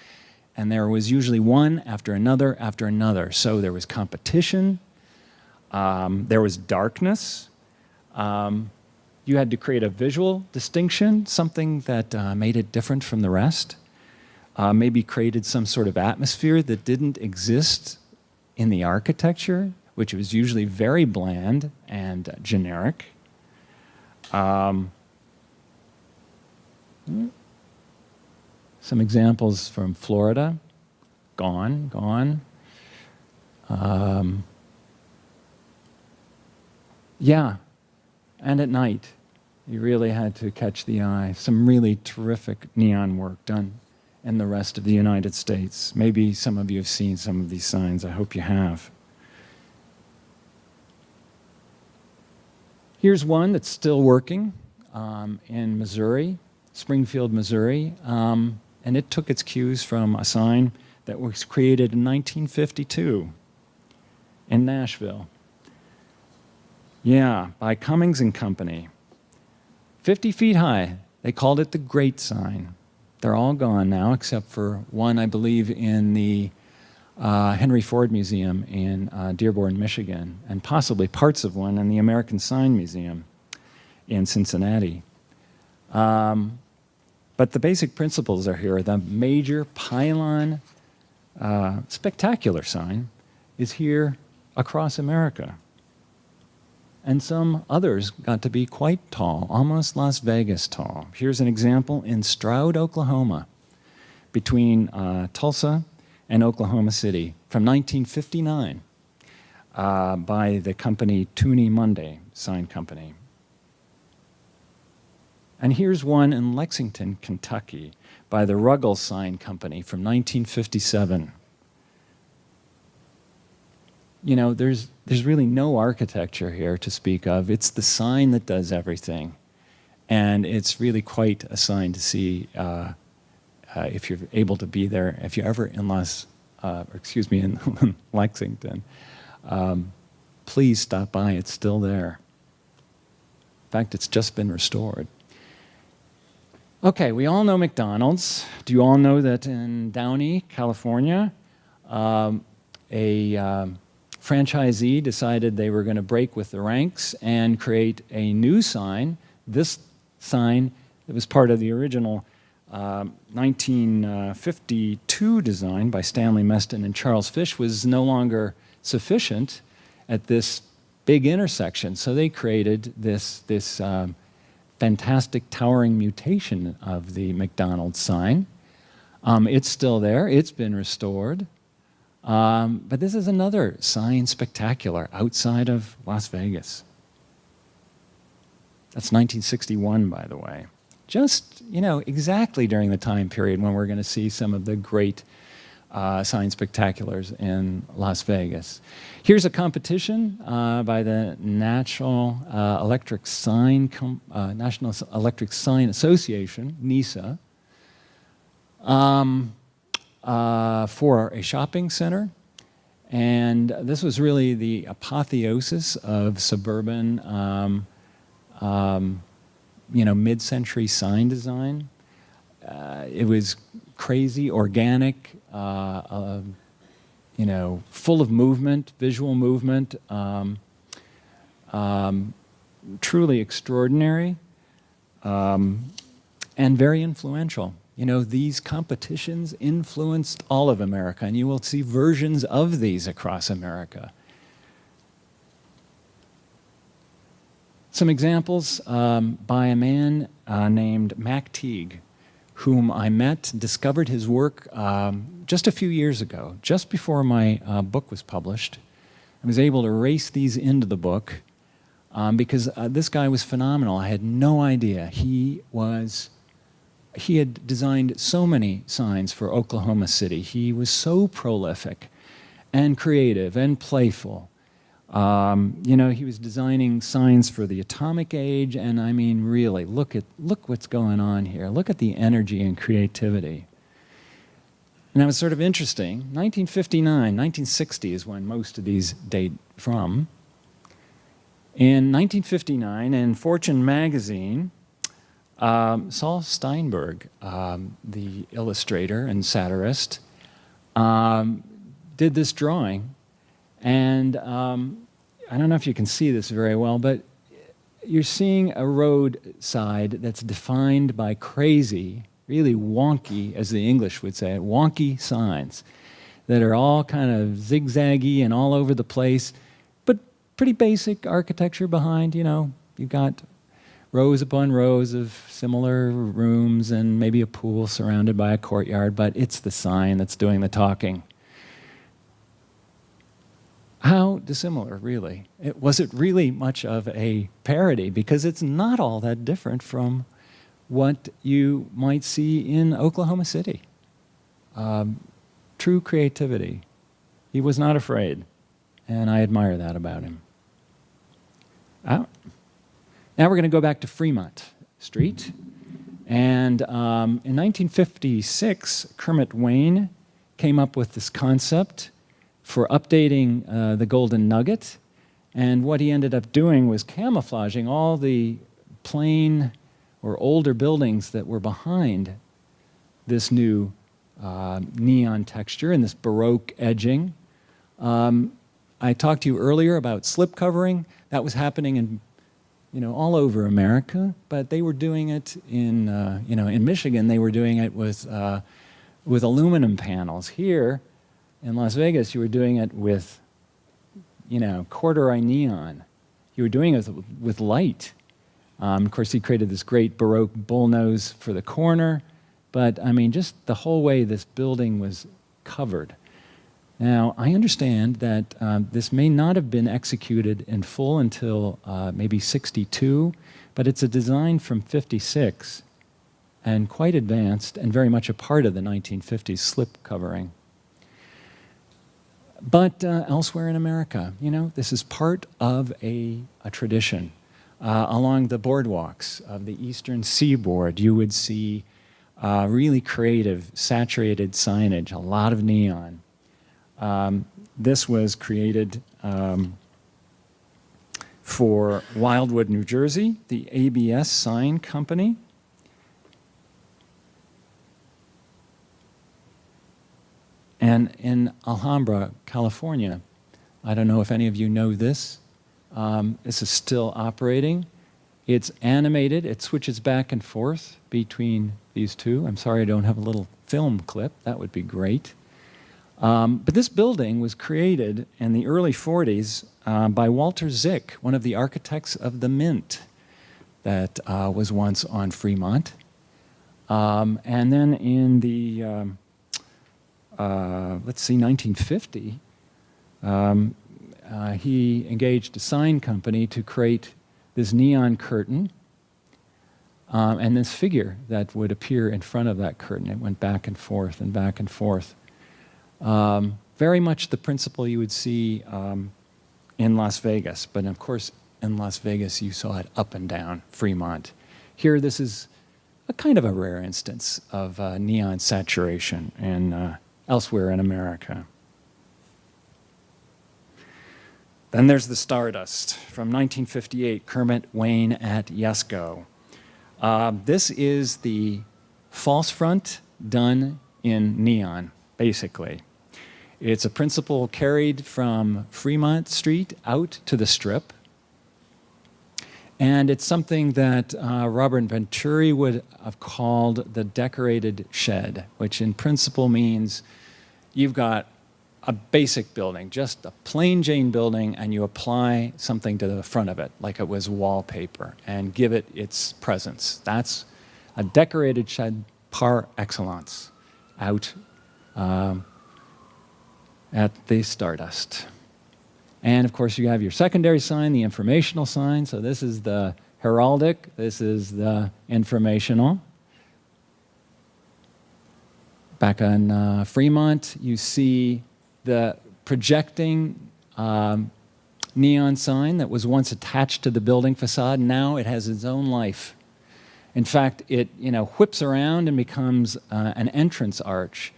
And there was usually one after another after another. So there was competition. There was darkness. You had to create a visual distinction, something that made it different from the rest. Maybe created some sort of atmosphere that didn't exist in the architecture, which was usually very bland and generic. Some examples from Florida. Gone. Yeah, and at night, you really had to catch the eye. Some really terrific neon work done in the rest of the United States. Maybe some of you have seen some of these signs. I hope you have. Here's one that's still working in Missouri, Springfield, Missouri. And it took its cues from a sign that was created in 1952 in Nashville. Yeah, by Cummings and Company. 50 feet high. They called it the Great Sign. They're all gone now, except for one, I believe, in the Henry Ford Museum in Dearborn, Michigan, and possibly parts of one in the American Sign Museum in Cincinnati. But the basic principles are here. The major Pylon spectacular sign is here across America. And some others got to be quite tall, almost Las Vegas tall. Here's an example in Stroud, Oklahoma, between Tulsa and Oklahoma City from 1959 by the company Toonie Monday Sign Company. And here's one in Lexington, Kentucky by the Ruggles Sign Company from 1957. You know, there's really no architecture here to speak of. It's the sign that does everything. And it's really quite a sign to see if you're able to be there. If you're ever in in Lexington, please stop by. It's still there. In fact, it's just been restored. Okay, we all know McDonald's. Do you all know that in Downey, California, a franchisee decided they were going to break with the ranks and create a new sign. This sign that was part of the original 1952 design by Stanley Meston and Charles Fish was no longer sufficient at this big intersection. So they created this fantastic towering mutation of the McDonald's sign. It's still there. It's been restored. But this is another sign spectacular outside of Las Vegas. That's 1961, by the way. Just, exactly during the time period when we're going to see some of the great sign spectaculars in Las Vegas. Here's a competition by the National Electric Sign Association, NESA, for a shopping center. And this was really the apotheosis of suburban, mid-century sign design. It was crazy, organic, full of movement, visual movement, truly extraordinary, and very influential. These competitions influenced all of America, and you will see versions of these across America. Some examples by a man named Mac Teague, whom I met, discovered his work just a few years ago, just before my book was published. I was able to race these into the book because this guy was phenomenal. I had no idea. He had designed so many signs for Oklahoma City. He was so prolific and creative and playful. He was designing signs for the atomic age, and I mean, really, look what's going on here. Look at the energy and creativity. And that was sort of interesting. 1959, 1960 is when most of these date from. In 1959, in Fortune magazine, Saul Steinberg, the illustrator and satirist, did this drawing. And I don't know if you can see this very well, but you're seeing a roadside that's defined by crazy, really wonky, as the English would say it, wonky signs that are all kind of zigzaggy and all over the place, but pretty basic architecture behind. You've got rows upon rows of similar rooms and maybe a pool surrounded by a courtyard, but it's the sign that's doing the talking. How dissimilar, really? Was it really much of a parody? Because it's not all that different from what you might see in Oklahoma City. True creativity. He was not afraid, and I admire that about him. Now we're going to go back to Fremont Street. And in 1956, Kermit Wayne came up with this concept for updating the Golden Nugget. And what he ended up doing was camouflaging all the plain or older buildings that were behind this new neon texture and this Baroque edging. I talked to you earlier about slip covering. That was happening in all over America, but they were doing it in Michigan. They were doing it with aluminum panels. Here in Las Vegas, you were doing it with corduroy neon. You were doing it with light. Of course, he created this great Baroque bullnose for the corner, but I mean, just the whole way this building was covered. Now, I understand that this may not have been executed in full until maybe 62, but it's a design from 56 and quite advanced and very much a part of the 1950s slip covering. But elsewhere in America, this is part of a tradition. Along the boardwalks of the eastern seaboard, you would see really creative, saturated signage, a lot of neon. This was created for Wildwood, New Jersey, the ABS Sign Company. And in Alhambra, California, I don't know if any of you know this, this is still operating. It's animated. It switches back and forth between these two. I'm sorry I don't have a little film clip. That would be great. But this building was created in the early 40s by Walter Zick, one of the architects of the Mint that was once on Fremont. And then in the, 1950, he engaged a sign company to create this neon curtain and this figure that would appear in front of that curtain. It went back and forth and back and forth. Very much the principle you would see in Las Vegas. But of course, in Las Vegas, you saw it up and down Fremont. Here, this is a kind of a rare instance of neon saturation and elsewhere in America. Then there's the Stardust from 1958, Kermit Wayne at Yesco. This is the false front done in neon, basically. It's a principle carried from Fremont Street out to the Strip. And it's something that Robert Venturi would have called the decorated shed, which in principle means you've got a basic building, just a plain Jane building, and you apply something to the front of it, like it was wallpaper, and give it its presence. That's a decorated shed par excellence out at the Stardust. And of course, you have your secondary sign, the informational sign. So this is the heraldic, this is the informational. Back on Fremont, you see the projecting neon sign that was once attached to the building facade. Now it has its own life. In fact, it whips around and becomes an entrance arch.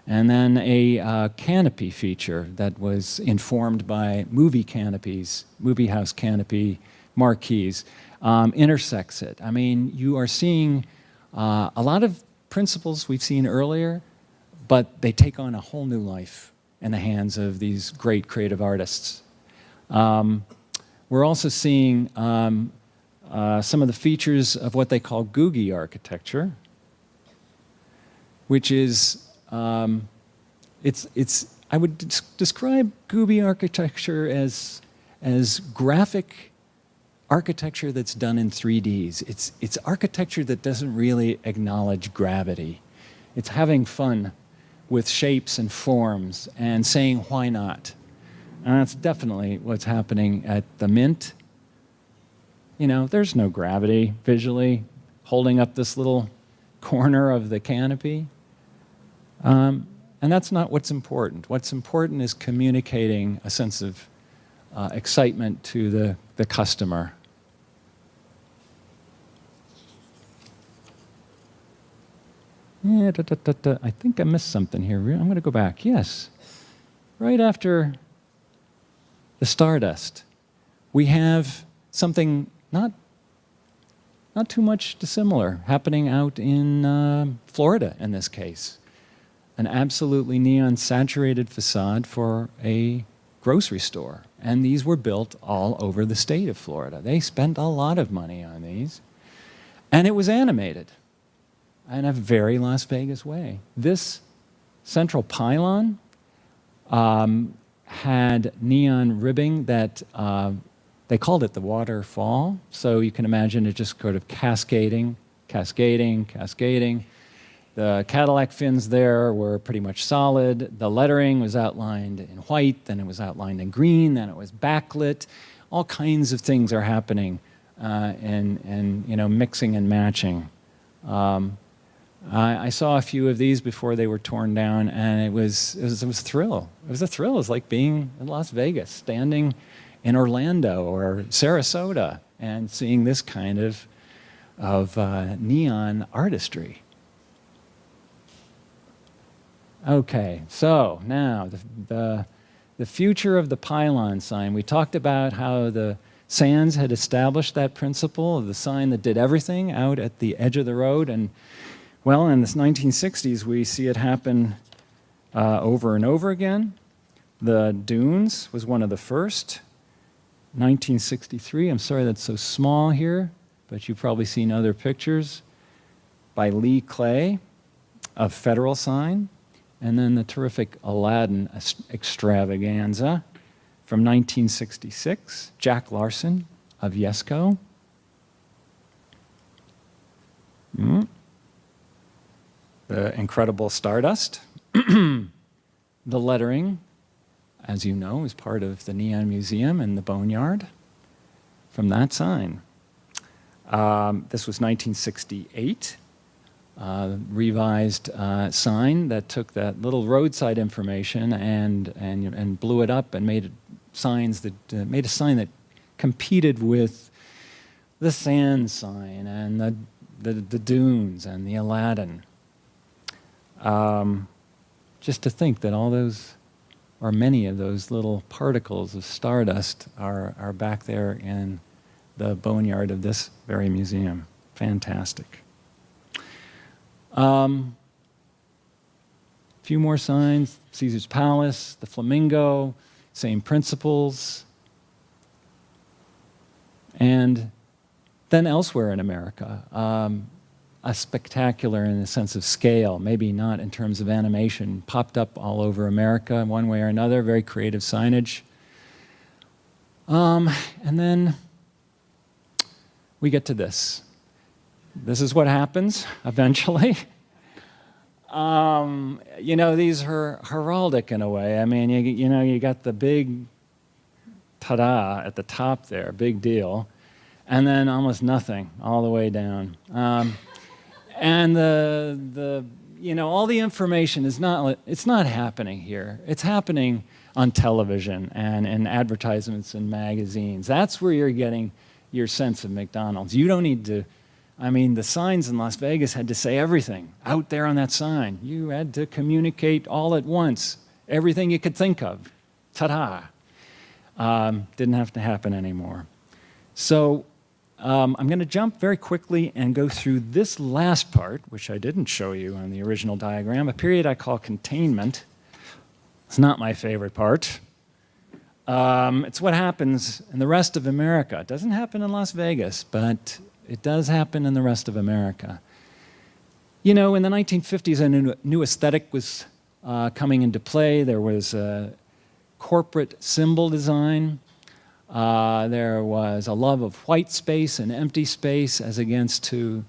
And then a canopy feature that was informed by movie canopies, movie house canopy marquees, intersects it. I mean, you are seeing a lot of principles we've seen earlier, but they take on a whole new life in the hands of these great creative artists. We're also seeing some of the features of what they call Googy Architecture, which is I would describe Googy Architecture as graphic architecture that's done in 3Ds. It's architecture that doesn't really acknowledge gravity. It's having fun with shapes and forms and saying why not. And that's definitely what's happening at the Mint. There's no gravity visually holding up this little corner of the canopy. And that's not what's important. What's important is communicating a sense of excitement to the customer. Yeah, I think I missed something here. I'm going to go back. Yes. Right after the Stardust, we have something not too much dissimilar happening out in Florida in this case. An absolutely neon-saturated facade for a grocery store. And these were built all over the state of Florida. They spent a lot of money on these. And it was animated in a very Las Vegas way. This central pylon had neon ribbing that they called it the waterfall. So you can imagine it just sort of cascading. The Cadillac fins there were pretty much solid. The lettering was outlined in white, then it was outlined in green, then it was backlit. All kinds of things are happening and mixing and matching. I saw a few of these before they were torn down, and it was a thrill. It was a thrill. It was like being in Las Vegas, standing in Orlando or Sarasota, and seeing this kind of neon artistry. Okay, so now the future of the pylon sign. We talked about how the Sands had established that principle of the sign that did everything out at the edge of the road. And, well, in the 1960s, we see it happen over and over again. The Dunes was one of the first. 1963, I'm sorry that's so small here, but you've probably seen other pictures by Lee Clay of Federal Sign. And then the terrific Aladdin extravaganza from 1966, Jack Larson of Yesco. The incredible Stardust. The lettering, as you know, is part of the Neon Museum in the Boneyard from that sign. This was 1968. revised sign that took that little roadside information and blew it up and made signs that made a sign that competed with the sand sign and the dunes and the Aladdin. Just to think that all those, or many of those little particles of stardust are back there in the boneyard of this very museum. Fantastic. A few more signs. Caesar's Palace, the Flamingo, same principles. And then elsewhere in America, a spectacular in the sense of scale, maybe not in terms of animation, popped up all over America in one way or another, very creative signage. And then we get to this. This is what happens eventually. These are heraldic in a way. I mean, you got the big ta-da at the top there, big deal, and then almost nothing all the way down. And all the information is it's not happening here. It's happening on television and in advertisements and magazines. That's where you're getting your sense of McDonald's. You don't need to, the signs in Las Vegas had to say everything out there on that sign. You had to communicate all at once, everything you could think of. Ta-da. Didn't have to happen anymore. So I'm going to jump very quickly and go through this last part, which I didn't show you on the original diagram, a period I call containment. It's not my favorite part. It's what happens in the rest of America. It doesn't happen in Las Vegas, but it does happen in the rest of America. In the 1950s, a new aesthetic was coming into play. There was corporate symbol design. There was a love of white space and empty space as against to,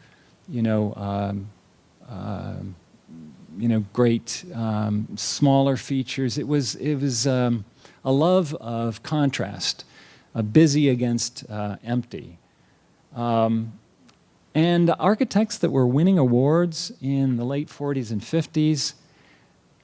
great smaller features. It was a love of contrast, busy against empty. And architects that were winning awards in the late 40s and 50s,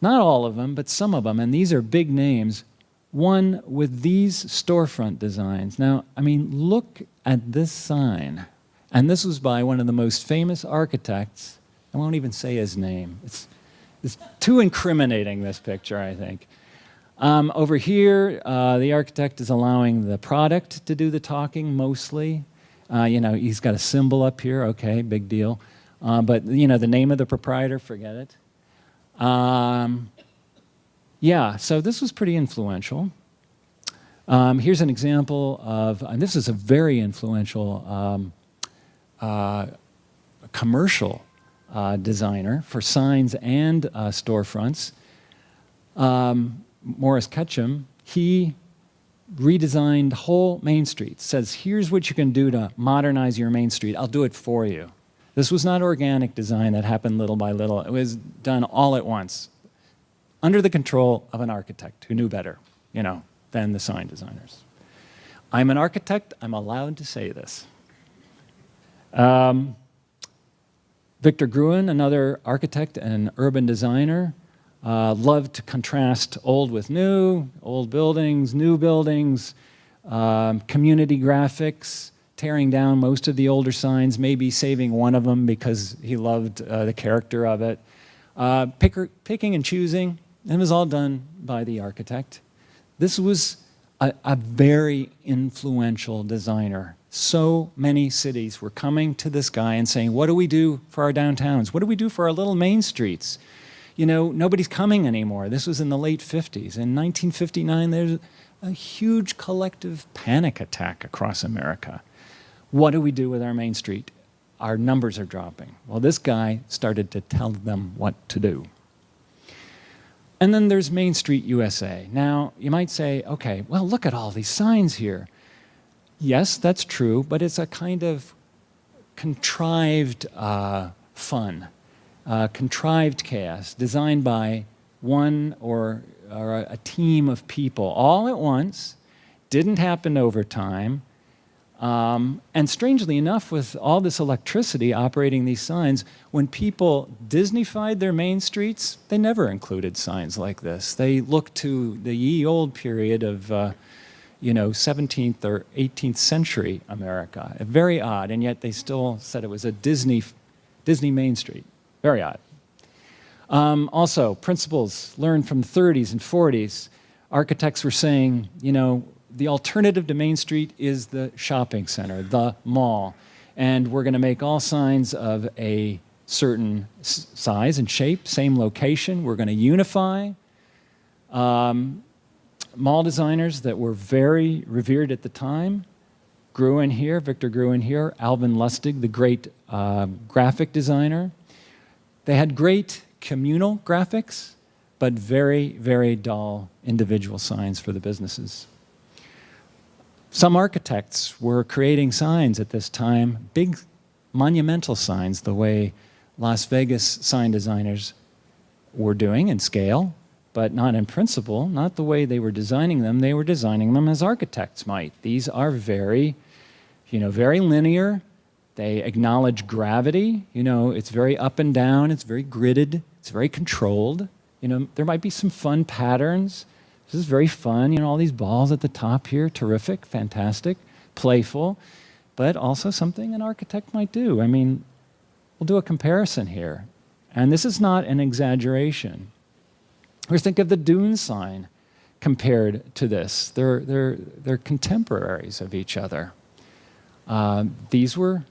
not all of them, but some of them, and these are big names, won with these storefront designs. Now, look at this sign. And this was by one of the most famous architects. I won't even say his name. It's too incriminating, this picture, I think. Over here, the architect is allowing the product to do the talking mostly. He's got a symbol up here. Okay, big deal. But, the name of the proprietor, forget it. So this was pretty influential. Here's an example of, and this is a very influential commercial designer for signs and storefronts. Morris Ketchum, he redesigned whole Main Street. Says, here's what you can do to modernize your Main Street. I'll do it for you. This was not organic design that happened little by little. It was done all at once, under the control of an architect who knew better, than the sign designers. I'm an architect, I'm allowed to say this. Victor Gruen, another architect and urban designer, loved to contrast old with new, old buildings, new buildings, community graphics, tearing down most of the older signs, maybe saving one of them because he loved the character of it. Picking and choosing. It was all done by the architect. This was a very influential designer. So many cities were coming to this guy and saying, what do we do for our downtowns? What do we do for our little main streets? Nobody's coming anymore. This was in the late 50s. In 1959, there's a huge collective panic attack across America. What do we do with our Main Street? Our numbers are dropping. Well, this guy started to tell them what to do. And then there's Main Street USA. Now, you might say, okay, well, look at all these signs here. Yes, that's true, but it's a kind of contrived fun, contrived chaos designed by one or a team of people all at once, didn't happen over time, And strangely enough, with all this electricity operating these signs, when people Disneyfied their main streets, they never included signs like this. They looked to the ye old period of 17th or 18th century America. Very odd, and yet they still said it was a Disney Main Street. Very odd. Also, principles learned from the 30s and 40s. Architects were saying, the alternative to Main Street is the shopping center, the mall. And we're going to make all signs of a certain size and shape, same location. We're going to unify. Mall designers that were very revered at the time, Gruen here, Victor Gruen here, Alvin Lustig, the great graphic designer. They had great communal graphics, but very, very dull individual signs for the businesses. Some architects were creating signs at this time, big monumental signs, the way Las Vegas sign designers were doing in scale, but not in principle, not the way they were designing them. They were designing them as architects might. These are very, very linear. They acknowledge gravity. It's very up and down. It's very gridded. It's very controlled. There might be some fun patterns. This is very fun. All these balls at the top here, terrific, fantastic, playful, but also something an architect might do. We'll do a comparison here. And this is not an exaggeration. Or think of the Dune sign compared to this. They're contemporaries of each other. These were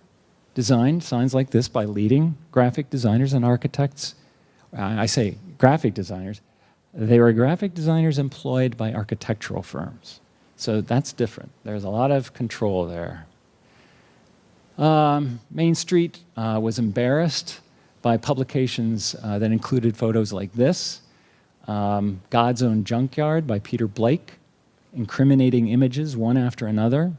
designed, signs like this, by leading graphic designers and architects. I say graphic designers. They were graphic designers employed by architectural firms. So that's different. There's a lot of control there. Main Street was embarrassed by publications that included photos like this. God's Own Junkyard by Peter Blake, incriminating images one after another,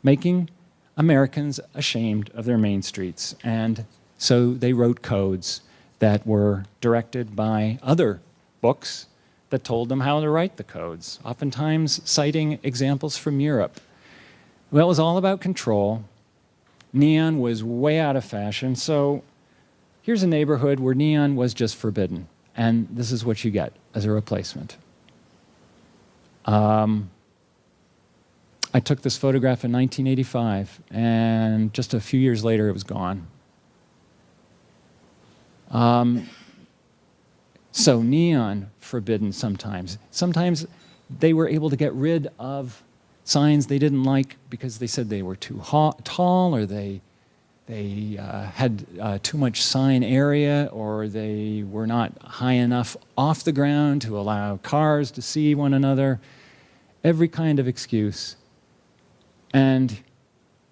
making Americans ashamed of their main streets. And so they wrote codes that were directed by other books that told them how to write the codes, oftentimes citing examples from Europe. Well, it was all about control. Neon was way out of fashion, so here's a neighborhood where neon was just forbidden, and this is what you get as a replacement. I took this photograph in 1985, and just a few years later, it was gone. So neon forbidden sometimes. Sometimes they were able to get rid of signs they didn't like because they said they were too tall, or they had too much sign area, or they were not high enough off the ground to allow cars to see one another. Every kind of excuse. And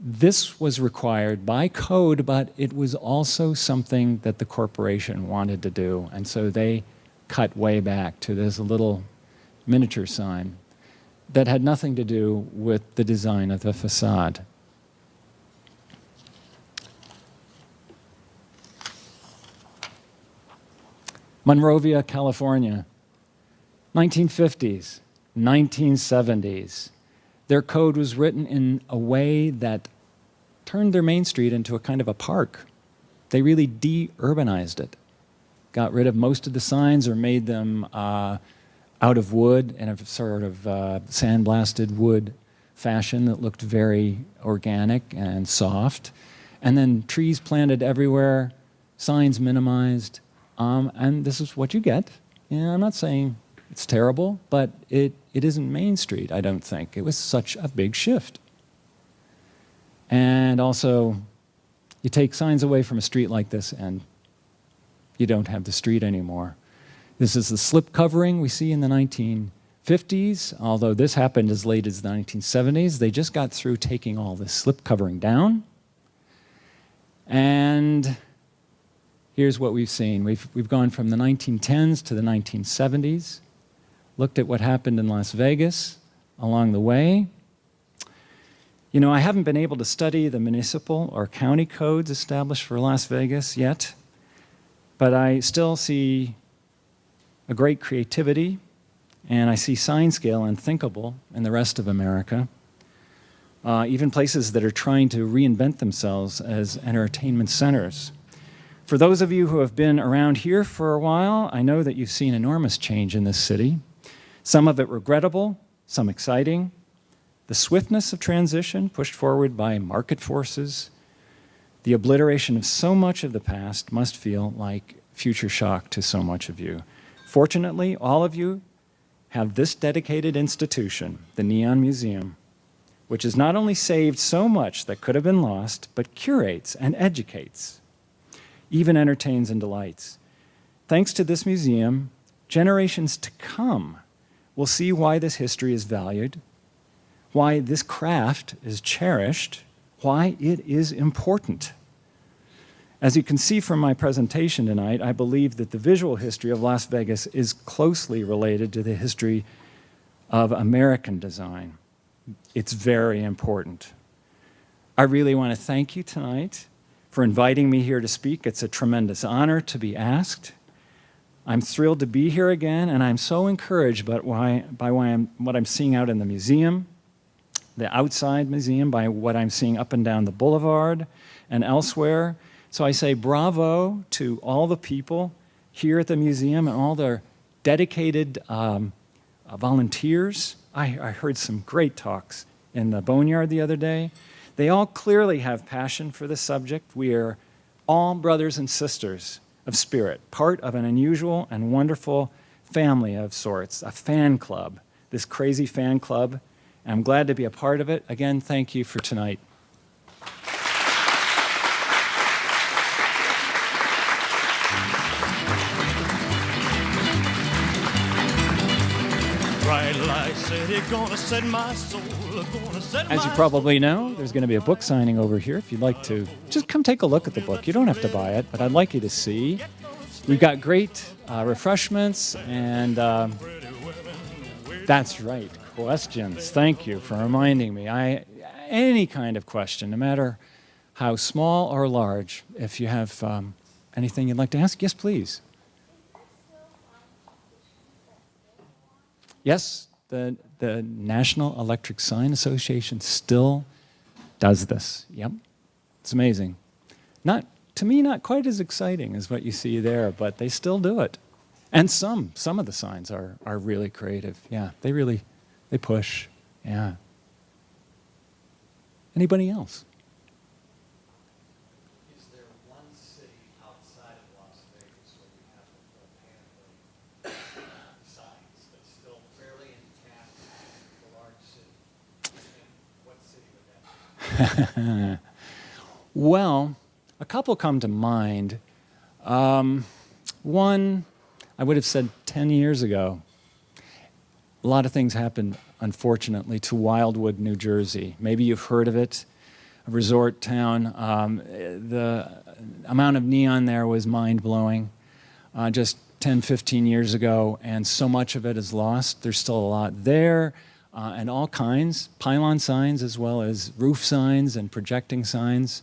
this was required by code, but it was also something that the corporation wanted to do. And so they cut way back to this little miniature sign that had nothing to do with the design of the facade. Monrovia, California, 1950s, 1970s. Their code was written in a way that turned their main street into a kind of a park. They really de-urbanized it. Got rid of most of the signs or made them out of wood in a sort of sandblasted wood fashion that looked very organic and soft. And then trees planted everywhere, signs minimized, and this is what you get. I'm not saying it's terrible, but it isn't Main Street, I don't think. It was such a big shift. And also, you take signs away from a street like this and you don't have the street anymore. This is the slip covering we see in the 1950s, although this happened as late as the 1970s. They just got through taking all this slip covering down. And here's what we've seen. We've gone from the 1910s to the 1970s, looked at what happened in Las Vegas along the way. I haven't been able to study the municipal or county codes established for Las Vegas yet, but I still see a great creativity, and I see sign scale unthinkable in the rest of America. even places that are trying to reinvent themselves as entertainment centers. For those of you who have been around here for a while, I know that you've seen enormous change in this city, some of it regrettable, some exciting. The swiftness of transition pushed forward by market forces, the obliteration of so much of the past must feel like future shock to so much of you. Fortunately, all of you have this dedicated institution, the Neon Museum, which has not only saved so much that could have been lost, but curates and educates, even entertains and delights. Thanks to this museum, generations to come will see why this history is valued, why this craft is cherished, why it is important. As you can see from my presentation tonight, I believe that the visual history of Las Vegas is closely related to the history of American design. It's very important. I really want to thank you tonight for inviting me here to speak. It's a tremendous honor to be asked. I'm thrilled to be here again, and I'm so encouraged by what I'm seeing out in the museum, the outside museum, by what I'm seeing up and down the boulevard and elsewhere. So I say bravo to all the people here at the museum and all the dedicated volunteers. I heard some great talks in the Boneyard the other day. They all clearly have passion for the subject. We are all brothers and sisters of spirit, part of an unusual and wonderful family of sorts, a fan club, this crazy fan club. And I'm glad to be a part of it. Again, thank you for tonight. As you probably know, there's going to be a book signing over here. If you'd like to, just come take a look at the book. You don't have to buy it, but I'd like you to see. We've got great refreshments, and that's right, questions. Thank you for reminding me. Any kind of question, no matter how small or large, if you have anything you'd like to ask, yes, please. Yes, the National Electric Sign Association still does this. Yep, it's amazing. To me, not quite as exciting as what you see there, but they still do it. And some of the signs are really creative. Yeah, they push. Yeah. Anybody else? Is there one city outside of Las Vegas where you have the signs that's still fairly intact, the large city? And what city would that be? Well, a couple come to mind. One, I would have said 10 years ago. A lot of things happened, unfortunately, to Wildwood, New Jersey. Maybe you've heard of it, a resort town. The amount of neon there was mind-blowing just 10, 15 years ago, and so much of it is lost. There's still a lot there, and all kinds, pylon signs as well as roof signs and projecting signs.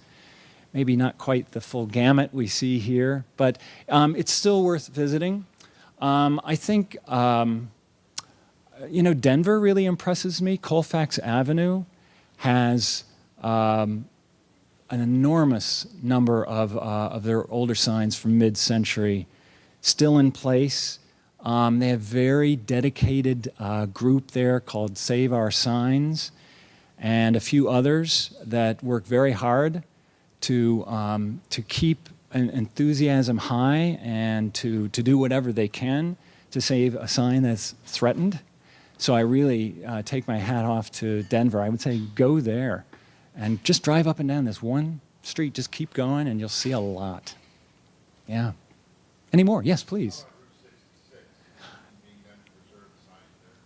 Maybe not quite the full gamut we see here, but it's still worth visiting. I think, Denver really impresses me. Colfax Avenue has an enormous number of their older signs from mid-century still in place. They have a very dedicated group there called Save Our Signs, and a few others that work very hard to keep enthusiasm high and to do whatever they can to save a sign that's threatened. So I really take my hat off to Denver. I would say go there and just drive up and down this one street. Just keep going and you'll see a lot. Yeah. Any more? Yes, please.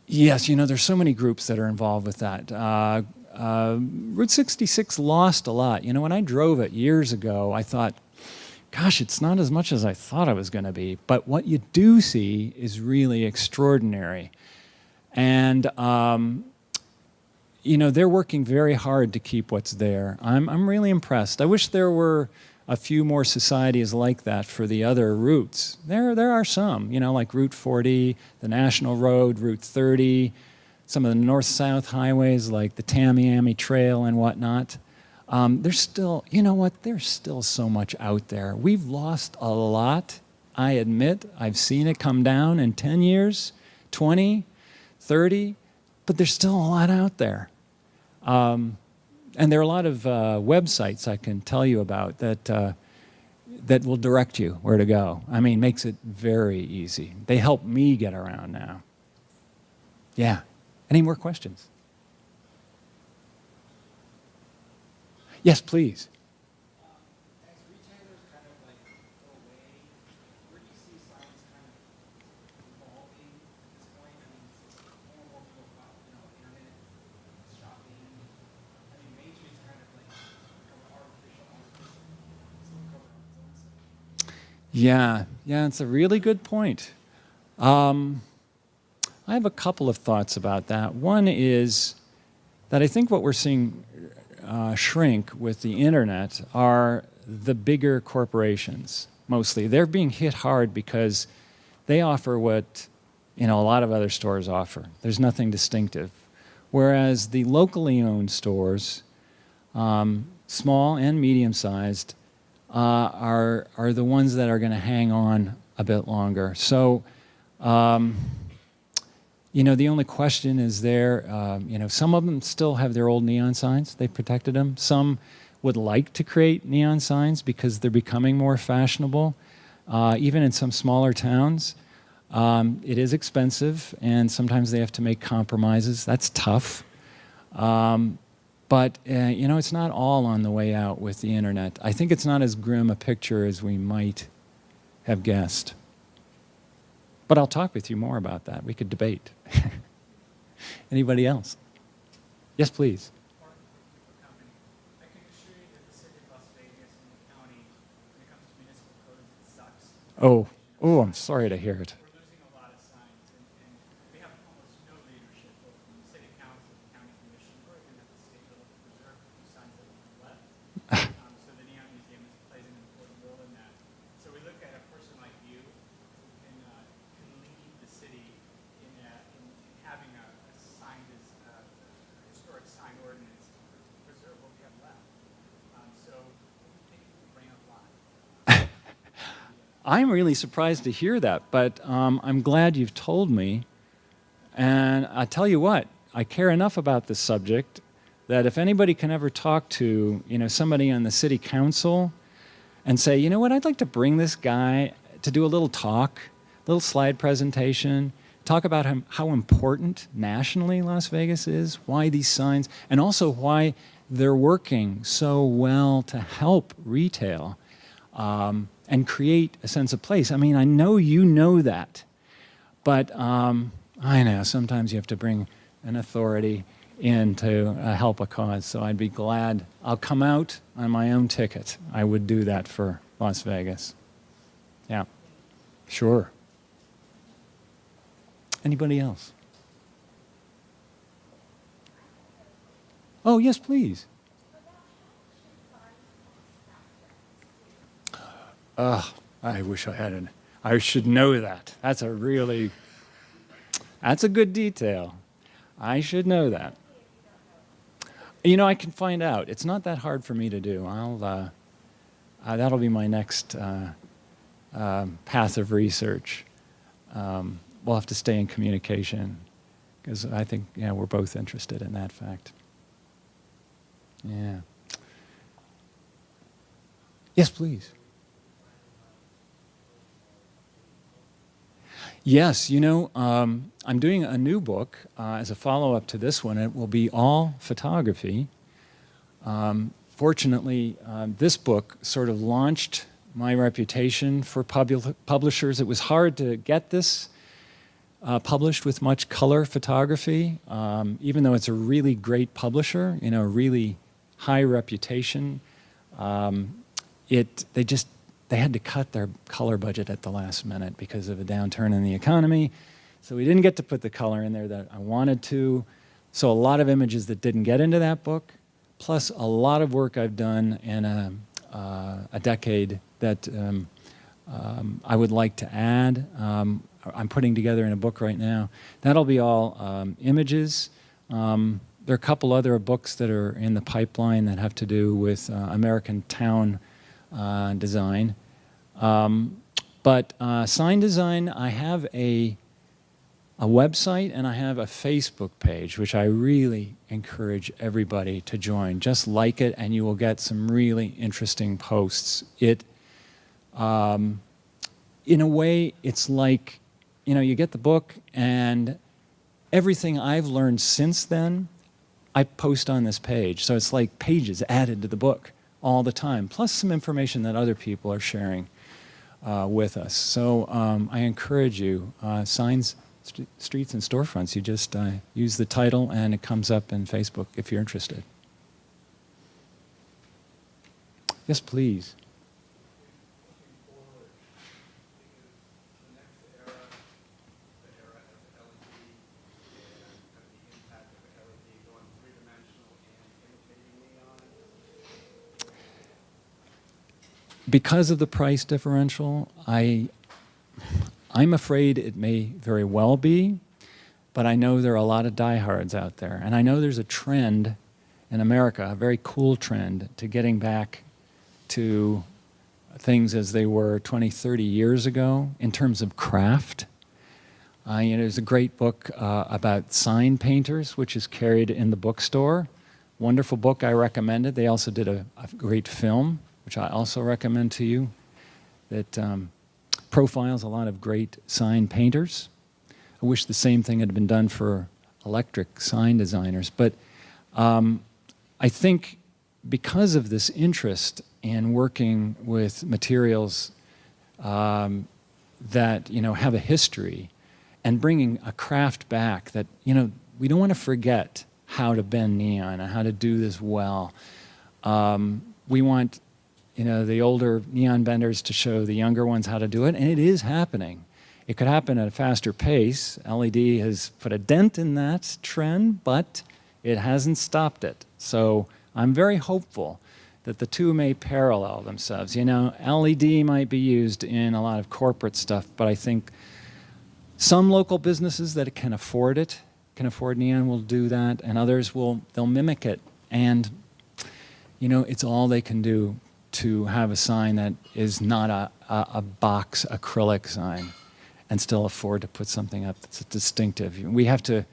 Yes, there's so many groups that are involved with that. Route 66 lost a lot. When I drove it years ago, I thought, gosh, it's not as much as I thought it was going to be. But what you do see is really extraordinary. And, they're working very hard to keep what's there. I'm really impressed. I wish there were a few more societies like that for the other routes. There are some, like Route 40, the National Road, Route 30, some of the north-south highways like the Tamiami Trail and whatnot. There's still, you know what, there's still so much out there. We've lost a lot, I admit. I've seen it come down in 10 years, 20, 30, but there's still a lot out there. And there are a lot of websites I can tell you about that will direct you where to go. I mean, makes it very easy. They help me get around now. Yeah. Any more questions? Yes, please. As retailers kind of like go away, where do you see signs kind of evolving at this point? I mean, it's more and more people about, internet shopping. I mean, Main Street's kind of like artificial, still covered on its own side. Yeah, it's a really good point. I have a couple of thoughts about that. One is that I think what we're seeing shrink with the internet are the bigger corporations, mostly. They're being hit hard because they offer what a lot of other stores offer. There's nothing distinctive. Whereas the locally owned stores, small and medium-sized, are the ones that are going to hang on a bit longer. So, the only question is some of them still have their old neon signs. They've protected them. Some would like to create neon signs because they're becoming more fashionable. Even in some smaller towns, it is expensive, and sometimes they have to make compromises. That's tough. But it's not all on the way out with the internet. I think it's not as grim a picture as we might have guessed. But I'll talk with you more about that. We could debate. Anybody else? Yes, please. I can assure you that the city of Las Vegas and the county, when it comes to municipal codes, it sucks. Oh, I'm sorry to hear it. We're losing a lot of signs, and we have almost no leadership, both from the city council, the county commission, or even at the state level to preserve the few signs that we have left. So the Neon Museum plays an important role in that. So we look at a person like you who can lead the city in having a signed historic sign ordinance to preserve what we have left. So we think you can bring up a lot. I'm really surprised to hear that, but I'm glad you've told me. And I tell you what, I care enough about this subject that if anybody can ever talk to somebody on the city council and say, you know what, I'd like to bring this guy to do a little talk, little slide presentation, talk about how important nationally Las Vegas is, why these signs, and also why they're working so well to help retail and create a sense of place. I mean, I know you know that, but I know sometimes you have to bring an authority in to help a cause. So I'd be glad. I'll come out on my own ticket. I would do that for Las Vegas. Yeah, sure. Anybody else? Oh, yes, please. I wish I had I should know that. That's a good detail. I should know that. I can find out. It's not that hard for me to do. That'll be my next path of research. We'll have to stay in communication because I think, we're both interested in that fact. Yeah. Yes, please. Yes, I'm doing a new book as a follow-up to this one. It will be all photography. Fortunately, this book sort of launched my reputation for publishers. It was hard to get this published with much color photography, even though it's a really great publisher, really high reputation. They had to cut their color budget at the last minute because of a downturn in the economy. So we didn't get to put the color in there that I wanted to. So a lot of images that didn't get into that book, plus a lot of work I've done in a decade that I would like to add, I'm putting together in a book right now. That'll be all images. There are a couple other books that are in the pipeline that have to do with American town design. But sign design, I have a website and I have a Facebook page, which I really encourage everybody to join. Just like it, and you will get some really interesting posts. It, in a way, it's like, you know, you get the book, and everything I've learned since then, I post on this page. So it's like pages added to the book all the time, plus some information that other people are sharing with us. So I encourage you, signs, streets, and storefronts. You just use the title, and it comes up in Facebook if you're interested. Yes, please. Because of the price differential, I'm afraid it may very well be, but I know there are a lot of diehards out there. And I know there's a trend in America, a very cool trend, to getting back to things as they were 20, 30 years ago in terms of craft. You know, there's a great book about sign painters, which is carried in the bookstore. Wonderful book, I recommend it. They also did a great film, which I also recommend to you, that profiles a lot of great sign painters. I wish the same thing had been done for electric sign designers. But I think because of this interest in working with materials that, you know, have a history, and bringing a craft back that, you know, we don't want to forget how to bend neon and how to do this well. We want, you know, the older neon benders to show the younger ones how to do it, and it is happening. It could happen at a faster pace. LED has put a dent in that trend, but it hasn't stopped it. So I'm very hopeful that the two may parallel themselves. You know, LED might be used in a lot of corporate stuff, but I think some local businesses that can afford it, can afford neon, will do that, and others they'll mimic it. And, you know, it's all they can do to have a sign that is not a box acrylic sign, and still afford to put something up that's distinctive. We have to,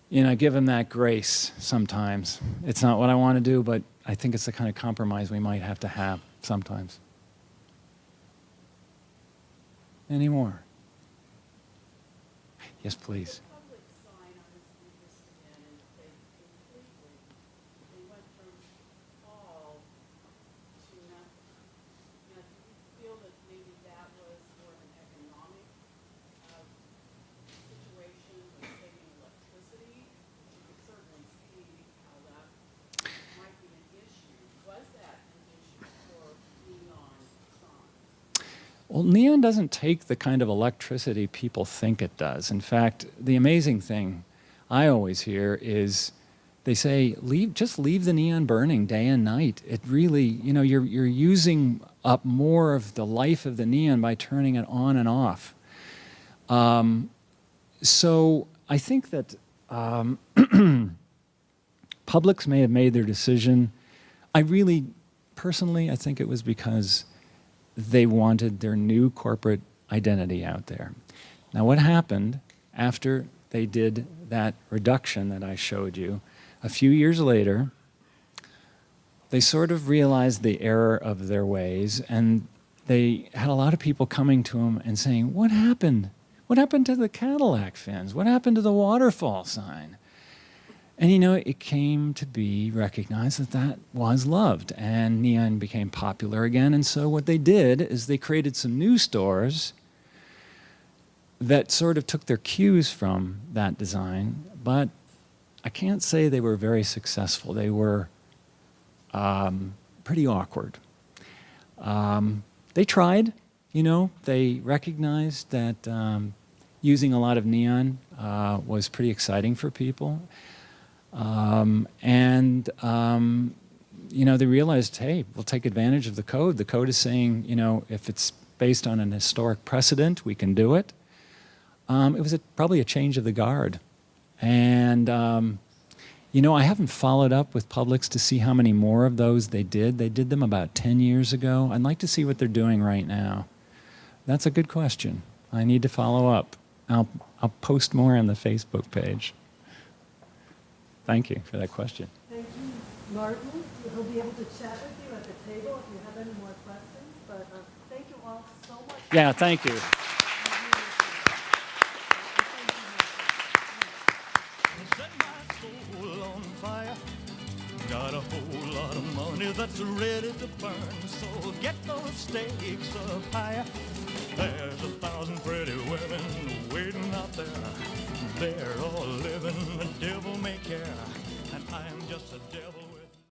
you know, give them that grace sometimes. It's not what I want to do, but I think it's the kind of compromise we might have to have sometimes. Any more? Yes, please. Well, neon doesn't take the kind of electricity people think it does. In fact, the amazing thing I always hear is they say, just leave the neon burning day and night. It really, you know, you're using up more of the life of the neon by turning it on and off. So I think that publics may have made their decision. Personally, I think it was because they wanted their new corporate identity out there. Now, what happened after they did that reduction that I showed you, a few years later, they sort of realized the error of their ways, and they had a lot of people coming to them and saying, what happened? What happened to the Cadillac fins? What happened to the waterfall sign? And, you know, it came to be recognized that that was loved, and neon became popular again. And so what they did is they created some new stores that sort of took their cues from that design, but I can't say they were very successful. They were pretty awkward. They tried, you know, they recognized that using a lot of neon was pretty exciting for people. You know, they realized, hey, we'll take advantage of the code. The code is saying, you know, if it's based on an historic precedent, we can do it. It was probably a change of the guard. And, I haven't followed up with Publix to see how many more of those they did. They did them about 10 years ago. I'd like to see what they're doing right now. That's a good question. I need to follow up. I'll post more on the Facebook page. Thank you for that question. Thank you, Martin. He'll be able to chat with you at the table if you have any more questions. But thank you all so much. Yeah, thank you. Set my soul on fire. Got a whole lot of money that's ready to burn. So get those stakes up higher. There's 1,000 pretty women waiting out there. They're all living a devil may care. And I'm just a devil.